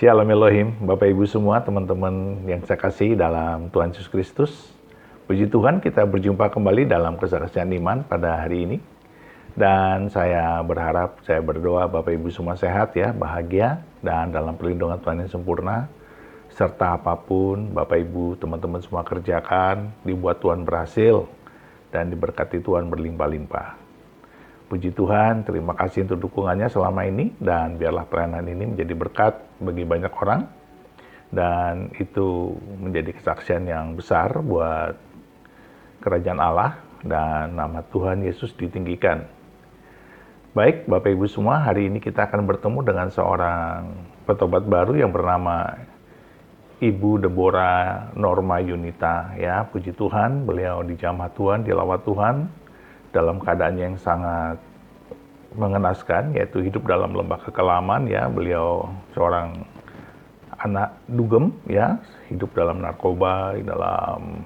Shalom Elohim, Bapak Ibu semua, teman-teman yang saya kasih dalam Tuhan Yesus Kristus. Puji Tuhan, kita berjumpa kembali dalam kesaksian iman pada hari ini. Dan saya berharap, saya berdoa Bapak Ibu semua sehat ya, bahagia, dan dalam perlindungan Tuhan yang sempurna. Serta apapun Bapak Ibu, teman-teman semua kerjakan, dibuat Tuhan berhasil, dan diberkati Tuhan berlimpah-limpah. Puji Tuhan, terima kasih untuk dukungannya selama ini, dan biarlah pelayanan ini menjadi berkat bagi banyak orang, dan itu menjadi kesaksian yang besar buat kerajaan Allah, dan nama Tuhan Yesus ditinggikan. Baik, Bapak Ibu semua, hari ini kita akan bertemu dengan seorang petobat baru yang bernama Ibu Deborah Norma Yunita. Ya, puji Tuhan, beliau dijamah Tuhan, dilawat Tuhan, dalam keadaan yang sangat mengenaskan, yaitu hidup dalam lembah kekelaman. Ya, beliau seorang anak dugem, ya, hidup dalam narkoba, dalam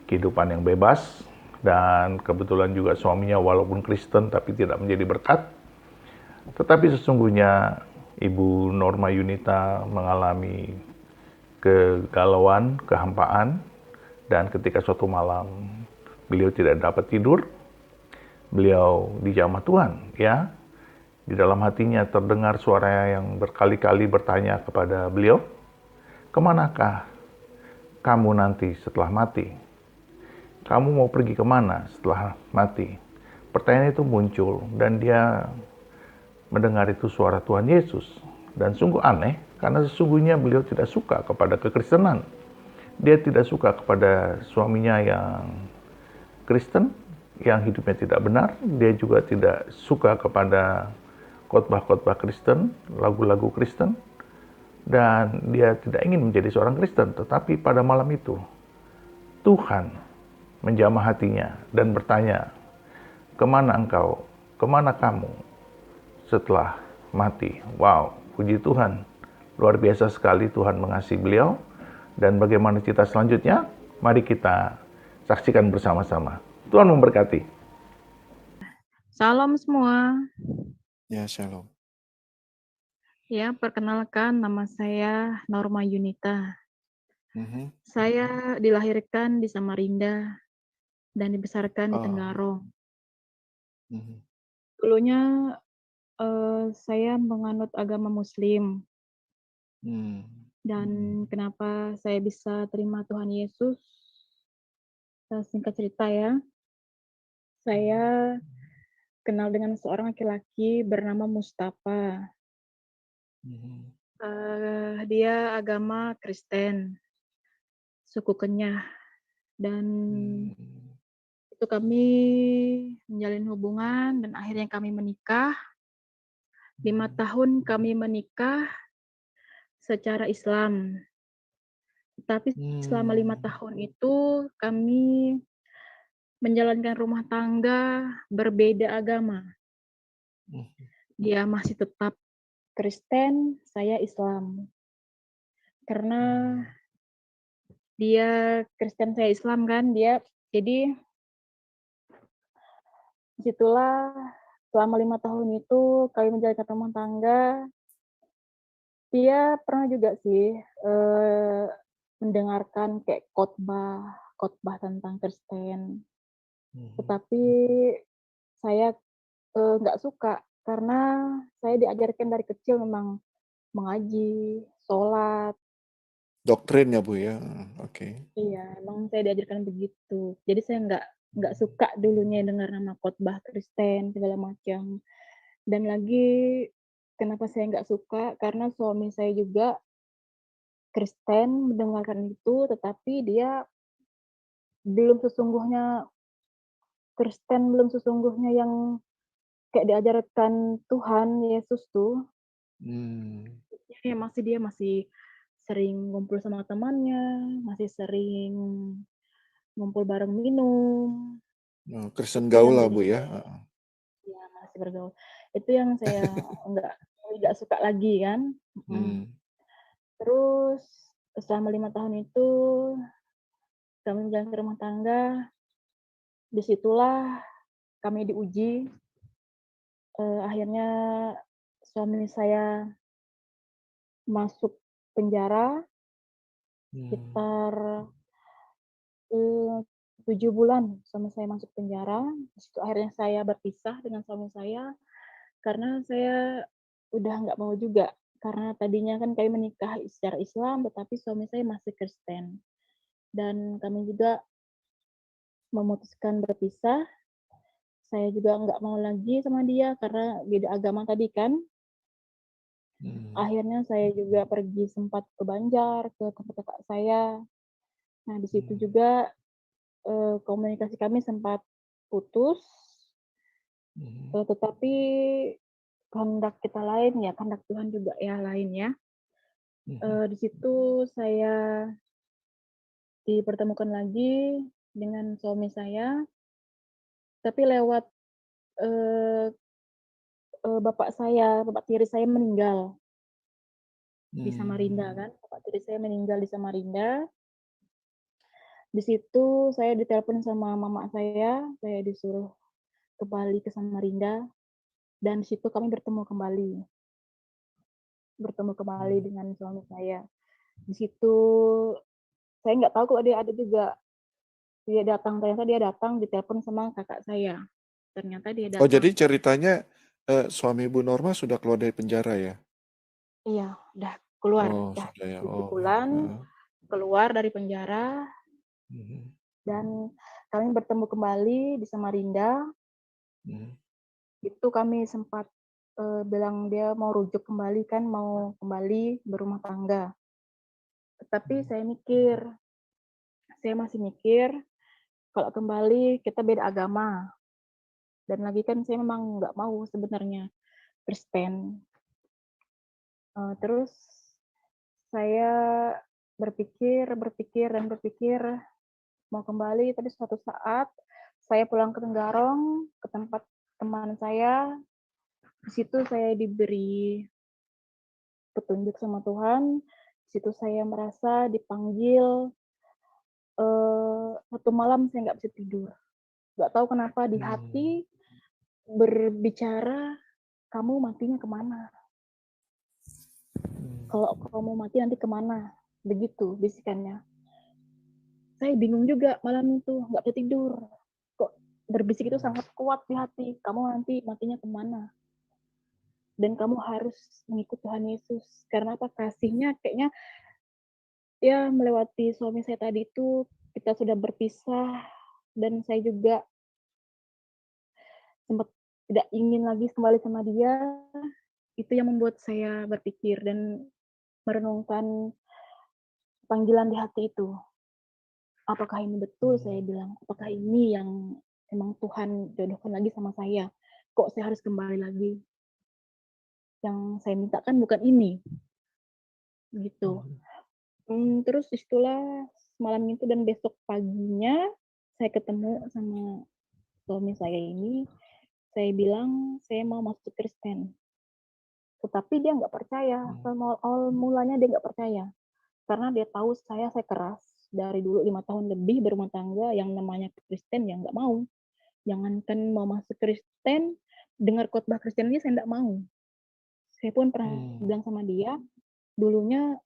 kehidupan yang bebas, dan kebetulan juga suaminya walaupun Kristen tapi tidak menjadi berkat. Tetapi sesungguhnya Ibu Norma Yunita mengalami kegalauan, kehampaan, dan ketika suatu malam beliau tidak dapat tidur, beliau dijamah Tuhan, ya. Di dalam hatinya terdengar suara yang berkali-kali bertanya kepada beliau, "Kemanakah kamu nanti setelah mati? Kamu mau pergi kemana setelah mati?" Pertanyaan itu muncul, dan dia mendengar itu suara Tuhan Yesus. Dan sungguh aneh, karena sesungguhnya beliau tidak suka kepada kekristenan. Dia tidak suka kepada suaminya yang Kristen, yang hidupnya tidak benar. Dia juga tidak suka kepada khotbah-khotbah Kristen, lagu-lagu Kristen, dan dia tidak ingin menjadi seorang Kristen. Tetapi pada malam itu, Tuhan menjamah hatinya dan bertanya, "Kemana engkau? Kemana kamu setelah mati?" Wow, puji Tuhan. Luar biasa sekali Tuhan mengasihi beliau. Dan bagaimana cerita selanjutnya? Mari kita saksikan bersama-sama. Tuhan memberkati. Salam semua. Ya, shalom. Ya, perkenalkan nama saya Norma Yunita. Saya dilahirkan di Samarinda dan dibesarkan di Tenggarong. Dulunya saya menganut agama Muslim. Dan kenapa saya bisa terima Tuhan Yesus? Singkat cerita ya, saya kenal dengan seorang laki-laki bernama Mustafa. Dia agama Kristen, suku Kenyah, dan itu kami menjalin hubungan dan akhirnya kami menikah. 5 tahun kami menikah secara Islam. Tapi selama 5 tahun itu kami menjalankan rumah tangga berbeda agama. Dia masih tetap Kristen, saya Islam. Karena dia Kristen, saya Islam kan, jadi disitulah selama 5 tahun itu kami menjalankan rumah tangga. Dia pernah juga sih mendengarkan kayak khotbah tentang Kristen. Tetapi saya nggak suka karena saya diajarkan dari kecil memang mengaji, sholat. Doktrin ya, Bu, ya? Oke. Iya, emang saya diajarkan begitu. Jadi saya nggak suka dulunya dengar nama khotbah Kristen segala macam. Dan lagi kenapa saya nggak suka, karena suami saya juga Kristen, mendengarkan itu, tetapi dia belum sesungguhnya Kristen, belum sesungguhnya yang kayak diajarkan Tuhan Yesus tuh. Ya dia masih sering ngumpul sama temannya, masih sering ngumpul bareng minum. Kristen Itu gaul yang lah, jadi Bu, ya? ya masih bergaul. Itu yang saya nggak suka lagi kan. Terus selama 5 tahun itu kami menjalani rumah tangga. Disitulah kami diuji. Akhirnya suami saya masuk penjara Hmm. sekitar 7 bulan suami saya masuk penjara. Di situ akhirnya saya berpisah dengan suami saya karena saya udah nggak mau juga. Karena tadinya kan kami menikah secara Islam, tetapi suami saya masih Kristen. Dan kami juga memutuskan berpisah. Saya juga nggak mau lagi sama dia karena beda agama tadi kan. Hmm. Akhirnya saya juga pergi sempat ke Banjar, ke tempat kakak saya. Nah, di situ Hmm. juga komunikasi kami sempat putus, Hmm. tetapi kehendak kita lain ya, kehendak Tuhan juga ya lain ya. Hmm. Di situ saya dipertemukan lagi dengan suami saya, tapi lewat bapak tiri saya meninggal di Samarinda Hmm. kan. Bapak tiri saya meninggal di Samarinda. Di situ saya ditelepon sama mama saya disuruh kembali ke Samarinda dan di situ kami bertemu kembali Hmm. dengan suami saya. Di situ saya nggak tahu kalau dia ada juga. Ternyata dia datang ditelepon sama kakak saya. Ternyata dia Oh, jadi datang. ceritanya suami Ibu Norma sudah keluar dari penjara ya? Iya, udah keluar, Oh, udah sudah ya. 7 Oh, bulan heeh. keluar dari penjara Mhm. dan kami bertemu kembali di Samarinda. Mhm. Itu kami sempat bilang dia mau rujuk kembali kan, mau kembali berumah tangga. Tetapi Mhm. saya masih mikir kalau kembali kita beda agama. Dan lagi kan saya memang nggak mau sebenarnya Kristen. Terus saya berpikir mau kembali, tapi suatu saat saya pulang ke Tenggarong, ke tempat teman saya. Di situ saya diberi petunjuk sama Tuhan. Di situ saya merasa dipanggil. Satu malam saya nggak bisa tidur. Nggak tahu kenapa di hati Hmm. berbicara, kamu matinya kemana? Hmm. Kalau kamu mati nanti kemana? Begitu bisikannya. Saya bingung juga malam itu, nggak bisa tidur. Kok berbisik itu sangat kuat di hati. Kamu nanti matinya kemana? Dan kamu harus mengikut Tuhan Yesus. Karena apa? Kasihnya kayaknya ya melewati suami saya tadi itu, kita sudah berpisah, dan saya juga sempat tidak ingin lagi kembali sama dia. Itu yang membuat saya berpikir dan merenungkan panggilan di hati itu. Apakah ini betul, saya Hmm. bilang, apakah ini yang emang Tuhan jodohkan lagi sama saya? Kok saya harus kembali lagi? Yang saya minta kan bukan ini, gitu. Mhm. Terus disitulah malam itu dan besok paginya saya ketemu sama suami saya ini. Saya bilang saya mau masuk Kristen, tetapi dia nggak percaya. Hmm. Awal mulanya dia nggak percaya karena dia tahu saya keras dari dulu 5 tahun lebih berumah tangga, yang namanya Kristen ya nggak mau. Jangankan mau masuk Kristen, dengar khotbah Kristen aja saya nggak mau. Saya pun pernah Hmm. bilang sama dia, dulunya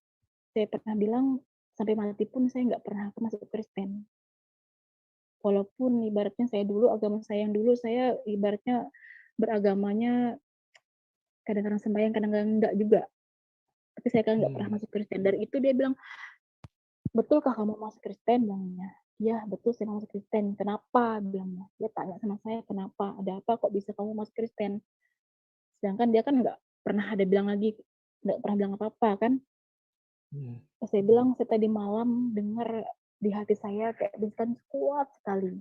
saya pernah bilang sampai mati pun saya nggak pernah masuk Kristen. Walaupun ibaratnya agama saya yang dulu saya ibaratnya beragamanya kadang-kadang sembahyang, kadang-kadang enggak juga. Tapi saya kan nggak pernah Hmm. masuk Kristen. Dari itu dia bilang, betulkah kamu masuk Kristen? Bilangnya. Ya betul saya masuk Kristen. Kenapa? Bilangnya. Dia tanya sama saya kenapa? Ada apa kok bisa kamu masuk Kristen? Sedangkan dia kan nggak pernah ada bilang lagi, nggak pernah bilang apa-apa kan. Hmm. Saya bilang saya tadi malam dengar di hati saya kayak bisikan kuat sekali.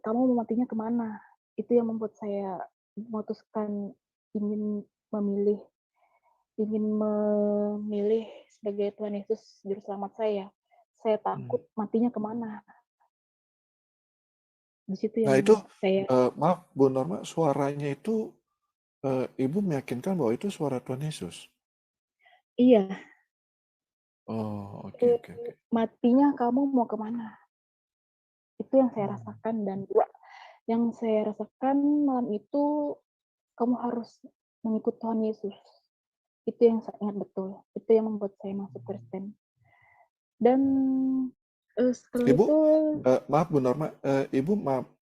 Kamu mau matinya kemana? Itu yang membuat saya memutuskan ingin memilih ingin memilih sebagai Tuhan Yesus juru selamat saya. Saya Hmm. takut matinya kemana. Di situ Nah, yang itu saya maaf Bu Norma, suaranya itu Ibu meyakinkan bahwa itu suara Tuhan Yesus? iya, Oh, oke oke oke. matinya kamu mau kemana? Itu yang saya Hmm. rasakan dan yang saya rasakan malam itu, kamu harus mengikut Tuhan Yesus. Itu yang saya ingat betul. Itu yang membuat saya masuk Kristen. Dan setelah Ibu, itu maaf Bu Norma, Ibu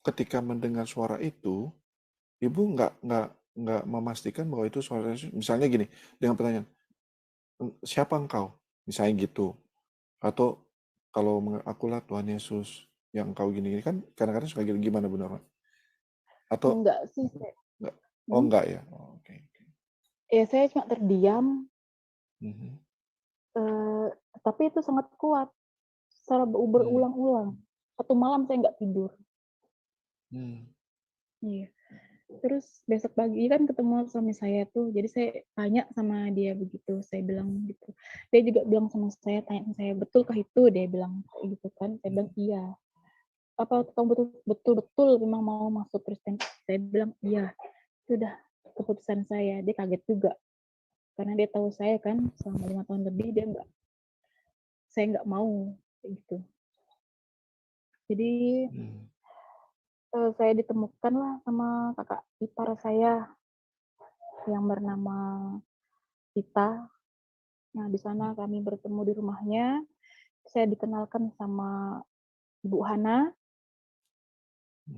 ketika mendengar suara itu, Ibu nggak memastikan bahwa itu suara Yesus. Misalnya gini, dengan pertanyaan, siapa engkau? Misalnya gitu. Atau kalau akulah Tuhan Yesus yang engkau gini-gini kan kadang-kadang suka gitu. Gimana Bu Norma? Atau enggak sih, enggak? Oh enggak ya. Oh, oke. ya saya cuma terdiam, Mhm. tapi itu sangat kuat secara berulang-ulang. Satu malam saya nggak tidur. Iya. Terus besok pagi kan ketemu suami saya tuh, jadi saya tanya sama dia begitu, saya bilang gitu. Dia juga bilang sama saya, tanya sama saya, "Betulkah itu?" Dia bilang kayak gitu kan. Saya bilang, "Iya." "Apa kamu betul-betul memang mau masuk Kristen?" Saya bilang, "Iya." Itu udah keputusan saya. Dia kaget juga, karena dia tahu saya kan selama 5 tahun lebih saya nggak mau kayak gitu. Jadi saya ditemukanlah sama kakak ipar saya yang bernama Tita. Nah, di sana kami bertemu di rumahnya. Saya dikenalkan sama Ibu Hana.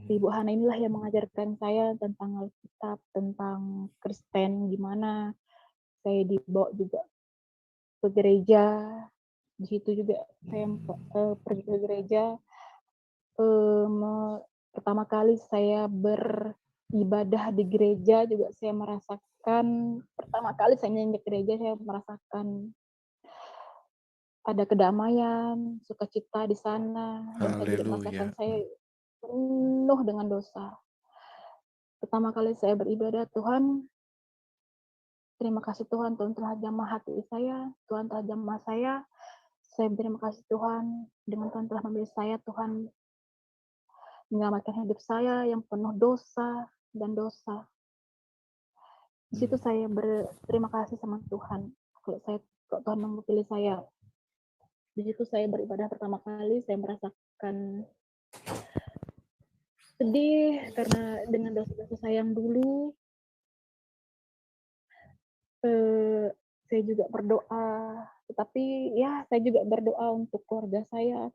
Ibu Hana inilah yang mengajarkan saya tentang Alkitab, tentang Kristen gimana. Saya dibawa juga ke gereja. Di situ juga saya pergi ke gereja. Pertama kali saya beribadah di gereja juga saya merasakan, pertama kali saya nyanyi gereja saya merasakan ada kedamaian, sukacita di sana, dan saya juga merasakan Haleluya. saya penuh dengan dosa. Pertama kali saya beribadah, Tuhan, terima kasih Tuhan, Tuhan telah jamah hati saya, Tuhan telah jamah saya berterima kasih Tuhan, dengan Tuhan telah memilih saya, Tuhan menyelamatkan hidup saya yang penuh dosa dan dosa. Di situ saya berterima kasih sama Tuhan, kalau Tuhan memilih saya. Di situ saya beribadah pertama kali, saya merasakan sedih karena dengan dosa-dosa saya yang dulu. Saya juga berdoa, tetapi ya saya juga berdoa untuk keluarga saya,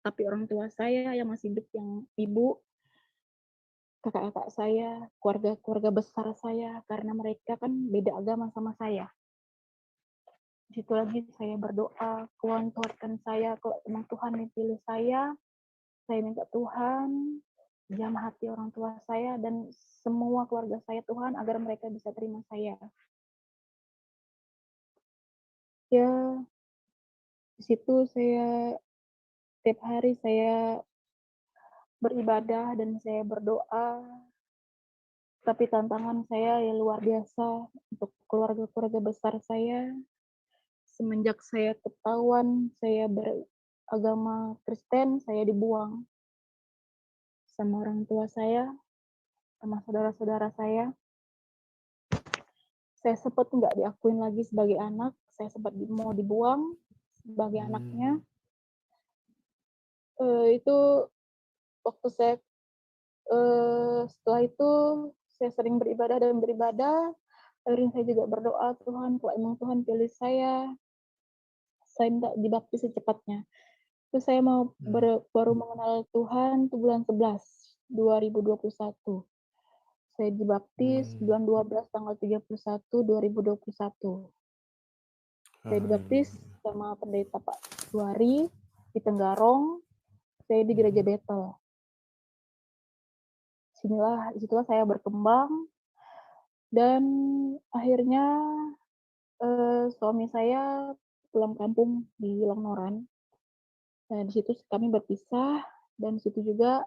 tapi orang tua saya yang masih hidup, yang ibu, kakak-kakak saya, keluarga besar saya, karena mereka kan beda agama sama saya. Di situ lagi saya berdoa, Tuhan kuatkan saya, kalau memang Tuhan yang pilih saya minta Tuhan jamah hati orang tua saya dan semua keluarga saya, Tuhan, agar mereka bisa terima saya. Ya, di situ saya setiap hari saya beribadah dan saya berdoa, tapi tantangan saya ya luar biasa untuk keluarga-keluarga besar saya. Semenjak saya ketahuan saya beragama Kristen, saya dibuang sama orang tua saya, sama saudara-saudara saya. Saya sempat nggak diakuin lagi sebagai anak, saya sempat mau dibuang sebagai anaknya. Itu waktu saya setelah itu saya sering beribadah, akhirnya saya juga berdoa, Tuhan, kalau emang Tuhan pilih saya minta dibaptis secepatnya. Terus saya baru mengenal Tuhan itu bulan 11, 2021. Saya dibaptis bulan 12 tanggal 31, 2021. Saya dibaptis sama pendeta Pak Suari di Tenggarong, saya di Gereja Bethel. Disitulah saya berkembang, dan akhirnya suami saya pulang kampung di Langnoran. Nah, di situ kami berpisah, dan di situ juga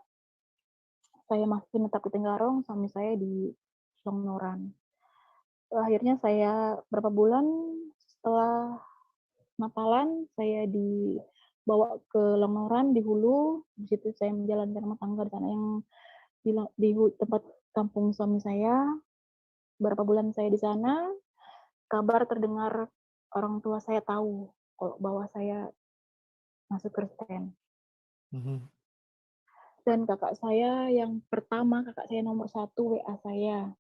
saya masih menetap di Tenggarong, suami saya di Langnoran. Akhirnya saya berapa bulan setelah Natalan, saya dibawa ke Langnoran di Hulu. Di situ saya menjalankan rumah tangga di sana yang di tempat kampung suami saya. Berapa bulan saya di sana, kabar terdengar orang tua saya tahu bahwa saya masuk Kristen. Dan kakak saya yang pertama, kakak saya nomor 1 WA saya.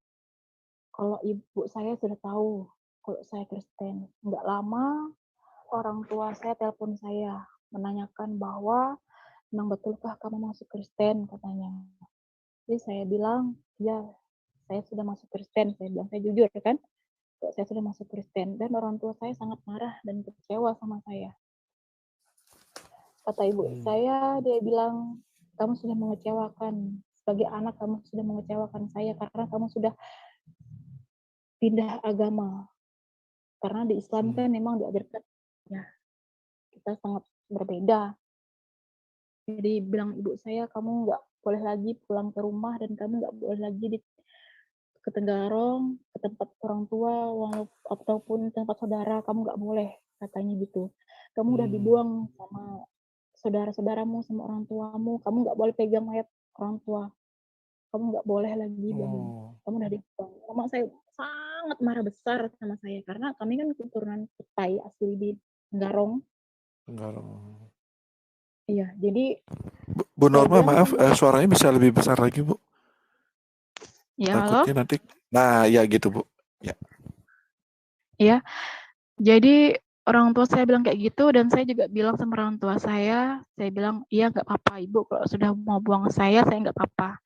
Kalau ibu saya sudah tahu kalau saya Kristen. Nggak lama orang tua saya telepon saya menanyakan bahwa memang betulkah kamu masuk Kristen, katanya. Jadi saya bilang, ya saya sudah masuk Kristen. Saya bilang, saya jujur kan, saya sudah masuk Kristen. Dan orang tua saya sangat marah dan kecewa sama saya. Kata ibu saya, dia bilang, kamu sudah mengecewakan. Sebagai anak, kamu sudah mengecewakan saya karena kamu sudah pindah agama. Karena di Islam kan memang diajarkan, ya kita sangat berbeda. Jadi bilang ibu saya, kamu nggak boleh lagi pulang ke rumah dan kamu nggak boleh lagi ke Tenggarong, ke tempat orang tua, ataupun tempat saudara, kamu nggak boleh, katanya gitu. Kamu udah dibuang sama saudara-saudaramu, sama orang tuamu, kamu nggak boleh pegang mayat orang tua. Kamu nggak boleh lagi, bilangnya. Kamu udah dibuang. Mama saya sangat marah besar sama saya, karena kami kan keturunan Kutai asli di Tenggarong. Iya, jadi Bu Norma, bilang maaf, suaranya bisa lebih besar lagi, Bu. ya, Takutnya halo? nanti, nah ya gitu, Bu. Ya. Iya, jadi orang tua saya bilang kayak gitu, dan saya juga bilang sama orang tua saya bilang, iya nggak apa-apa ibu, kalau sudah mau buang saya nggak apa-apa.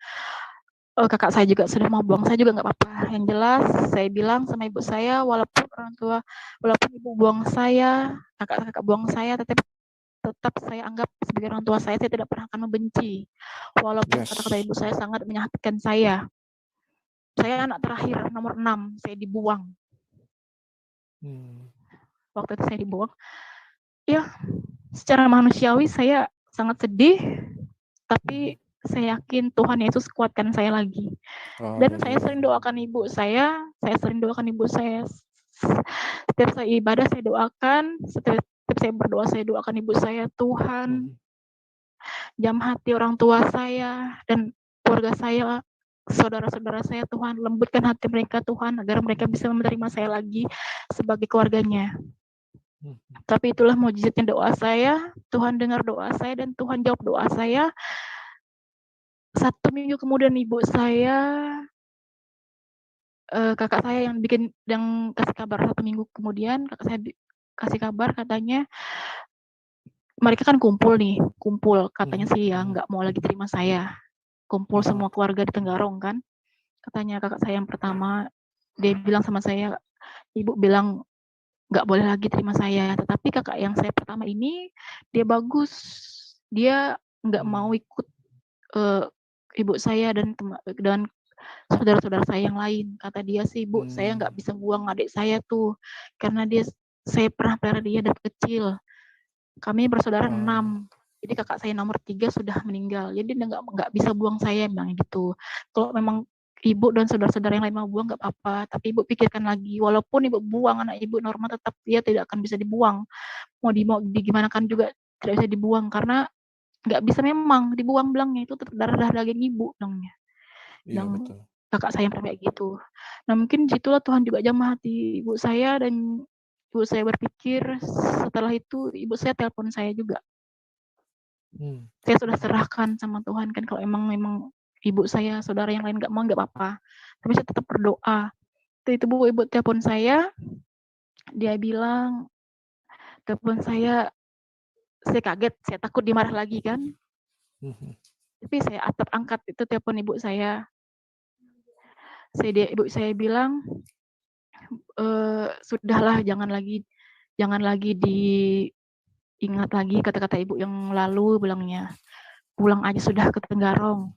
Kakak saya juga sudah mau buang saya juga nggak apa-apa. Yang jelas saya bilang sama ibu saya, walaupun ibu buang saya, kakak buang saya, tetap saya anggap sebagai orang tua saya tidak pernah akan membenci. Walaupun kata-kata ibu saya sangat menyakitkan saya. Saya anak terakhir, nomor 6, saya dibuang. Waktu itu saya dibuang. Ya, secara manusiawi saya sangat sedih, tapi saya yakin Tuhan Yesus kuatkan saya lagi. Dan saya sering doakan ibu saya. Setiap saya ibadah saya doakan, setiap saya berdoa saya doakan ibu saya, Tuhan jam hati orang tua saya dan keluarga saya, saudara-saudara saya, Tuhan lembutkan hati mereka, Tuhan, agar mereka bisa menerima saya lagi sebagai keluarganya. Tapi itulah mujizatnya doa saya. Tuhan dengar doa saya dan Tuhan jawab doa saya. 1 minggu kemudian ibu saya, kakak saya yang kasih kabar 1 minggu kemudian, kakak saya kasih kabar, katanya mereka kan kumpul katanya sih ya, nggak mau lagi terima saya. Kumpul semua keluarga di Tenggarong kan. Katanya kakak saya yang pertama, dia bilang sama saya, ibu bilang nggak boleh lagi terima saya. Tetapi kakak yang saya pertama ini, dia bagus. Dia nggak mau ikut ibu saya dan saudara-saudara saya yang lain. Kata dia sih, Bu, saya nggak bisa buang adik saya tuh, karena saya pernah pelihara dia dari kecil. Kami bersaudara 6. Jadi kakak saya nomor 3 sudah meninggal. Jadi dia nggak bisa buang saya, bilang gitu. Kalau memang ibu dan saudara-saudara yang lain mau buang nggak apa-apa, tapi ibu pikirkan lagi. Walaupun ibu buang anak ibu Norma, tetap dia tidak akan bisa dibuang. Mau digimanakan juga tidak bisa dibuang, karena nggak bisa memang dibuang, bilangnya itu tetap darah daging ibu, bilangnya. Iya, betul. Kakak saya kayak gitu. Nah mungkin situlah Tuhan juga jamah hati ibu saya, dan ibu saya berpikir, setelah itu ibu saya telepon saya juga. Saya sudah serahkan sama Tuhan kan, kalau memang ibu saya, saudara yang lain nggak mau, nggak apa-apa. Tapi saya tetap berdoa. Itu ibu telepon saya, dia bilang, telepon saya kaget, saya takut dimarah lagi kan. Tapi saya angkat itu telepon ibu saya. Ibu saya bilang, sudahlah, jangan lagi diingat lagi kata-kata ibu yang lalu, bilangnya. Pulang aja sudah ke Tenggarong.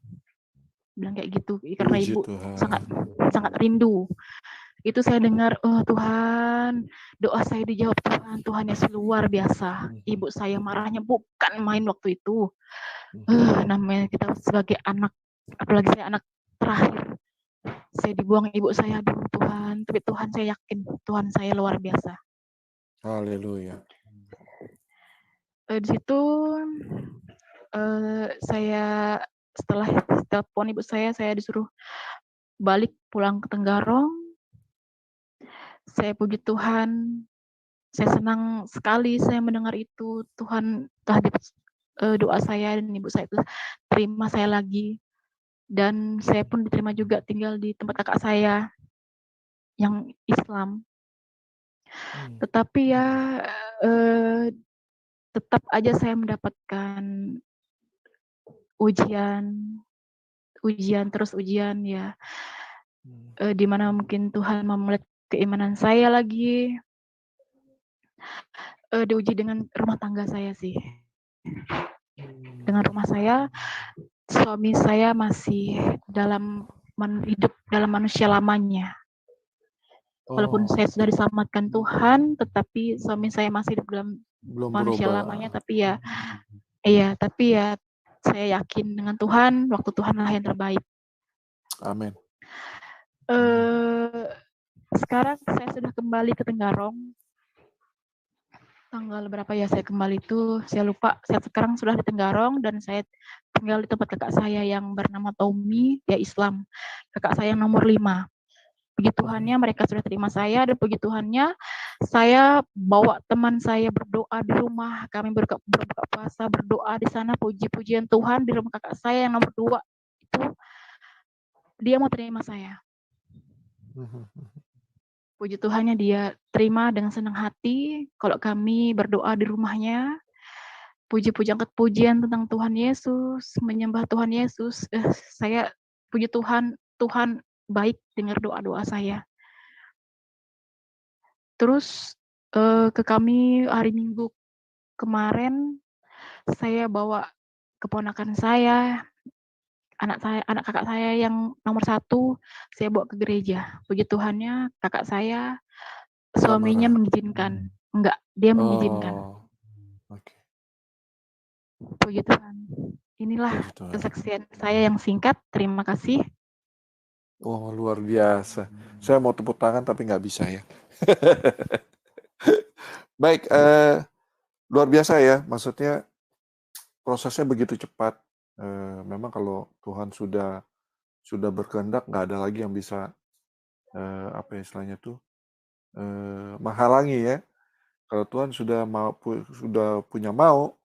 Bilang kayak gitu, karena ibu sangat rindu. Itu saya dengar, oh Tuhan, doa saya dijawab Tuhan. Tuhan Yesus luar biasa. Ibu saya marahnya bukan main waktu itu. Namanya kita sebagai anak, apalagi saya anak terakhir, saya dibuang ibu saya, aduh Tuhan. Tapi Tuhan, saya yakin Tuhan saya luar biasa. Haleluya. Di situ saya setelah telepon ibu saya disuruh balik pulang ke Tenggarong. Saya puji Tuhan, saya senang sekali saya mendengar itu. Tuhan telah doa saya, dan ibu saya itu terima saya lagi. Dan saya pun diterima juga tinggal di tempat kakak saya yang Islam. Tetapi ya tetap aja saya mendapatkan ujian terus ujian ya, di mana mungkin Tuhan mau melihat keimanan saya lagi, diuji dengan rumah tangga saya sih. Dengan rumah saya, suami saya masih hidup dalam manusia lamanya. Walaupun saya sudah diselamatkan Tuhan, tetapi suami saya masih hidup dalam Belum manusia berubah. lamanya. Tapi ya saya yakin dengan Tuhan, waktu Tuhan lah yang terbaik. Amin. Sekarang saya sudah kembali ke Tenggarong. Tanggal berapa ya saya kembali itu, saya lupa. Saya sekarang sudah di Tenggarong dan saya tinggal di tempat kakak saya yang bernama Tommy, dia Islam. Kakak saya yang nomor 5. Puji Tuhannya mereka sudah terima saya, dan puji Tuhannya saya bawa teman saya berdoa di rumah. Kami berbuka puasa, berdoa di sana, puji-pujian Tuhan di rumah kakak saya yang nomor 2 itu. Dia mau terima saya. Puji Tuhannya dia terima dengan senang hati kalau kami berdoa di rumahnya. Puji-puji angkat pujian tentang Tuhan Yesus, menyembah Tuhan Yesus. Saya puji Tuhan, Tuhan baik dengar doa-doa saya. Terus ke kami hari Minggu kemarin saya bawa keponakan saya, anak kakak saya yang nomor 1, saya bawa ke gereja. Puji Tuhannya kakak saya suaminya mengizinkan. Enggak, dia mengizinkan. Oke. Puji Tuhan. Inilah kesaksian saya yang singkat. Terima kasih. Luar biasa. Saya mau tepuk tangan tapi nggak bisa ya. Baik, luar biasa ya. Maksudnya prosesnya begitu cepat. Memang kalau Tuhan sudah berkehendak, nggak ada lagi yang bisa apa istilahnya tuh menghalangi ya. Kalau Tuhan sudah punya mau,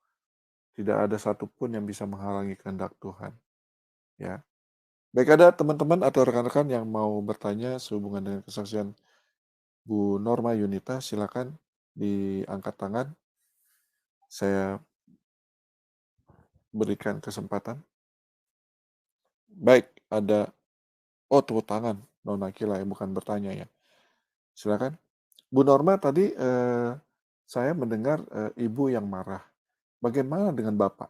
tidak ada satupun yang bisa menghalangi kehendak Tuhan. Ya. Baik, ada teman-teman atau rekan-rekan yang mau bertanya sehubungan dengan kesaksian Bu Norma Yunita, silakan diangkat tangan. Saya berikan kesempatan. Baik, ada tepuk tangan Nona Kila ya, bukan bertanya ya. Silakan. Bu Norma, tadi saya mendengar Ibu yang marah. Bagaimana dengan Bapak?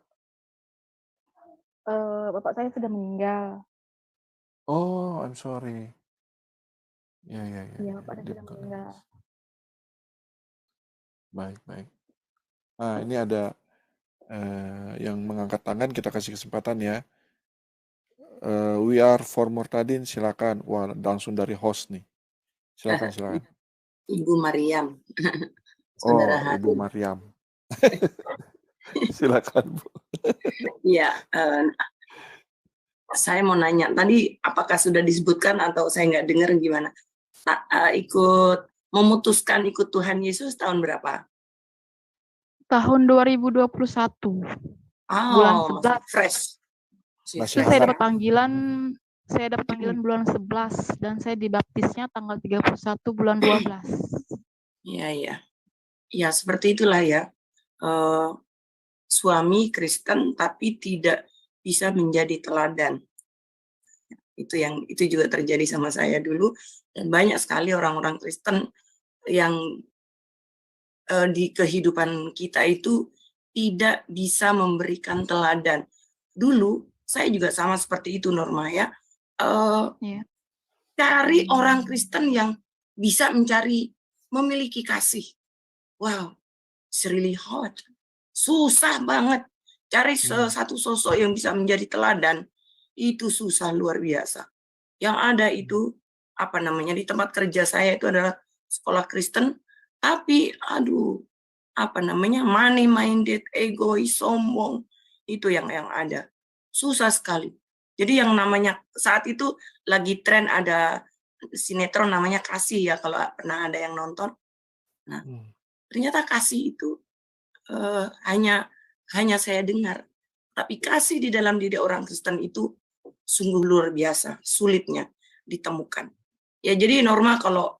Bapak saya sudah meninggal. Oh, I'm sorry. Ya. Iya, Bapak saya sudah meninggal. Baik. Nah, ini ada yang mengangkat tangan, kita kasih kesempatan ya. We are for Murtadin, silakan. Wah, langsung dari host nih. Silakan. Ibu Mariam. Ibu Mariam. Silakan, Bu. Iya, saya mau nanya tadi apakah sudah disebutkan atau saya nggak dengar gimana? Memutuskan ikut Tuhan Yesus tahun berapa? Tahun 2021. Bulan 11. Fresh. Itu saya dapat panggilan bulan 11 dan saya dibaptisnya tanggal 31 bulan 12. Iya. Ya, seperti itulah ya. Suami Kristen tapi tidak bisa menjadi teladan. Itu juga terjadi sama saya dulu, dan banyak sekali orang-orang Kristen yang di kehidupan kita itu tidak bisa memberikan teladan. Dulu saya juga sama seperti itu, Norma ya. Cari orang Kristen yang bisa memiliki kasih. Wow, it's really hard. Susah banget. Cari satu sosok yang bisa menjadi teladan, itu susah luar biasa. Yang ada itu, di tempat kerja saya itu adalah sekolah Kristen, tapi money minded, egois, sombong, itu yang ada. Susah sekali. Jadi yang namanya saat itu lagi tren ada sinetron namanya Kasih ya, kalau pernah ada yang nonton. Nah, ternyata Kasih itu hanya saya dengar, tapi kasih di dalam diri orang Kristen itu sungguh luar biasa, sulitnya ditemukan. Ya, jadi Norma kalau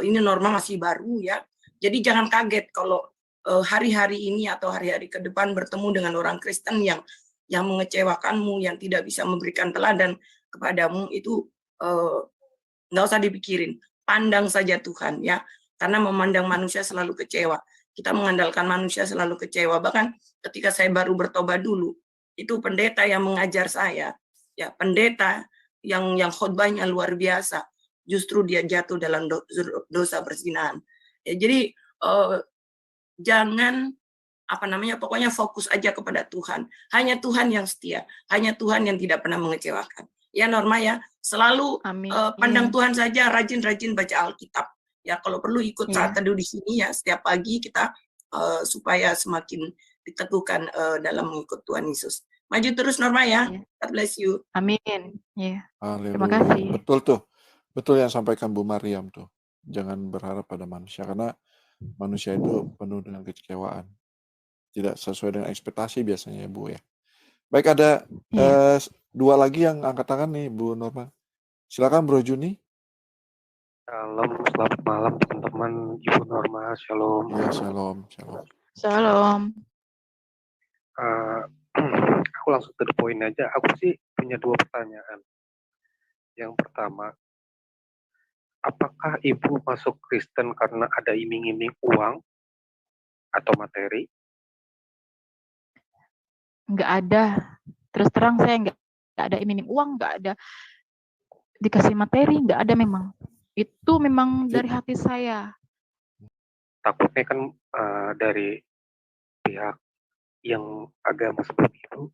ini Norma masih baru ya, Jadi jangan kaget kalau hari-hari ini atau hari-hari ke depan bertemu dengan orang Kristen yang mengecewakanmu, yang tidak bisa memberikan teladan kepadamu, itu nggak usah dipikirin. Pandang saja Tuhan ya, karena memandang manusia selalu kecewa. Kita mengandalkan manusia selalu kecewa. Bahkan ketika saya baru bertobat dulu, itu pendeta yang mengajar saya, ya pendeta yang khotbahnya luar biasa, justru dia jatuh dalam dosa perzinahan. Ya, jadi jangan pokoknya fokus aja kepada Tuhan. Hanya Tuhan yang setia, hanya Tuhan yang tidak pernah mengecewakan. Ya Norma ya, selalu Amin. pandang Tuhan saja, rajin-rajin baca Alkitab. Ya kalau perlu ikut saat Iya. teduh di sini ya, setiap pagi kita supaya semakin diteguhkan dalam mengikut Tuhan Yesus. Maju terus Norma ya. Iya. God bless you. Amin. Iya. Terima Haleluya. kasih. Betul tuh. Betul yang sampaikan Bu Mariam tuh. Jangan berharap pada manusia karena manusia itu penuh dengan kekecewaan. Tidak sesuai dengan ekspektasi biasanya ya Bu ya. Baik, ada Iya. dua lagi yang angkat tangan nih Bu Norma. Silakan Bro Juni. Shalom, selamat malam teman-teman, Ibu Norma, shalom. Ya, shalom, shalom. Shalom. Aku langsung to the point aja. Aku sih punya 2 pertanyaan. Yang pertama, apakah Ibu masuk Kristen karena ada iming-iming uang atau materi? Nggak ada. Terus terang saya nggak ada iming uang, nggak ada dikasih materi, nggak ada memang. Itu memang dari hati saya. Takutnya kan dari pihak yang agama seperti itu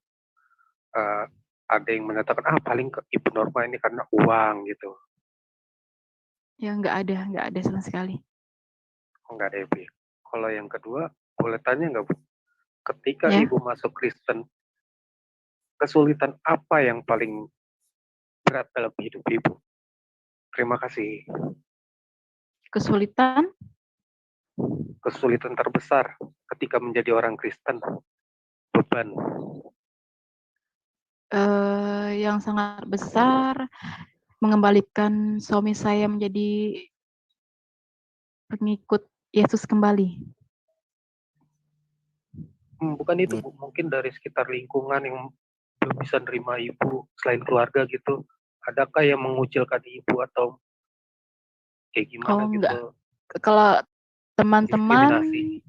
ada yang mengatakan paling Ibu Norma ini karena uang gitu. Ya nggak ada sama sekali. Nggak ada Ibu. Kalau yang kedua, boleh tanya nggak Bu? Ketika Ya. Ibu masuk Kristen, kesulitan apa yang paling berat dalam hidup Ibu? Terima kasih. Kesulitan Terbesar ketika menjadi orang Kristen, beban. yang sangat besar mengembalikan suami saya menjadi pengikut Yesus kembali. Bukan itu Bu, mungkin dari sekitar lingkungan yang belum bisa nerima Ibu selain keluarga gitu. Adakah yang mengucilkan Ibu atau kayak gimana gitu? Enggak. Kalau teman-teman Diskriminasi.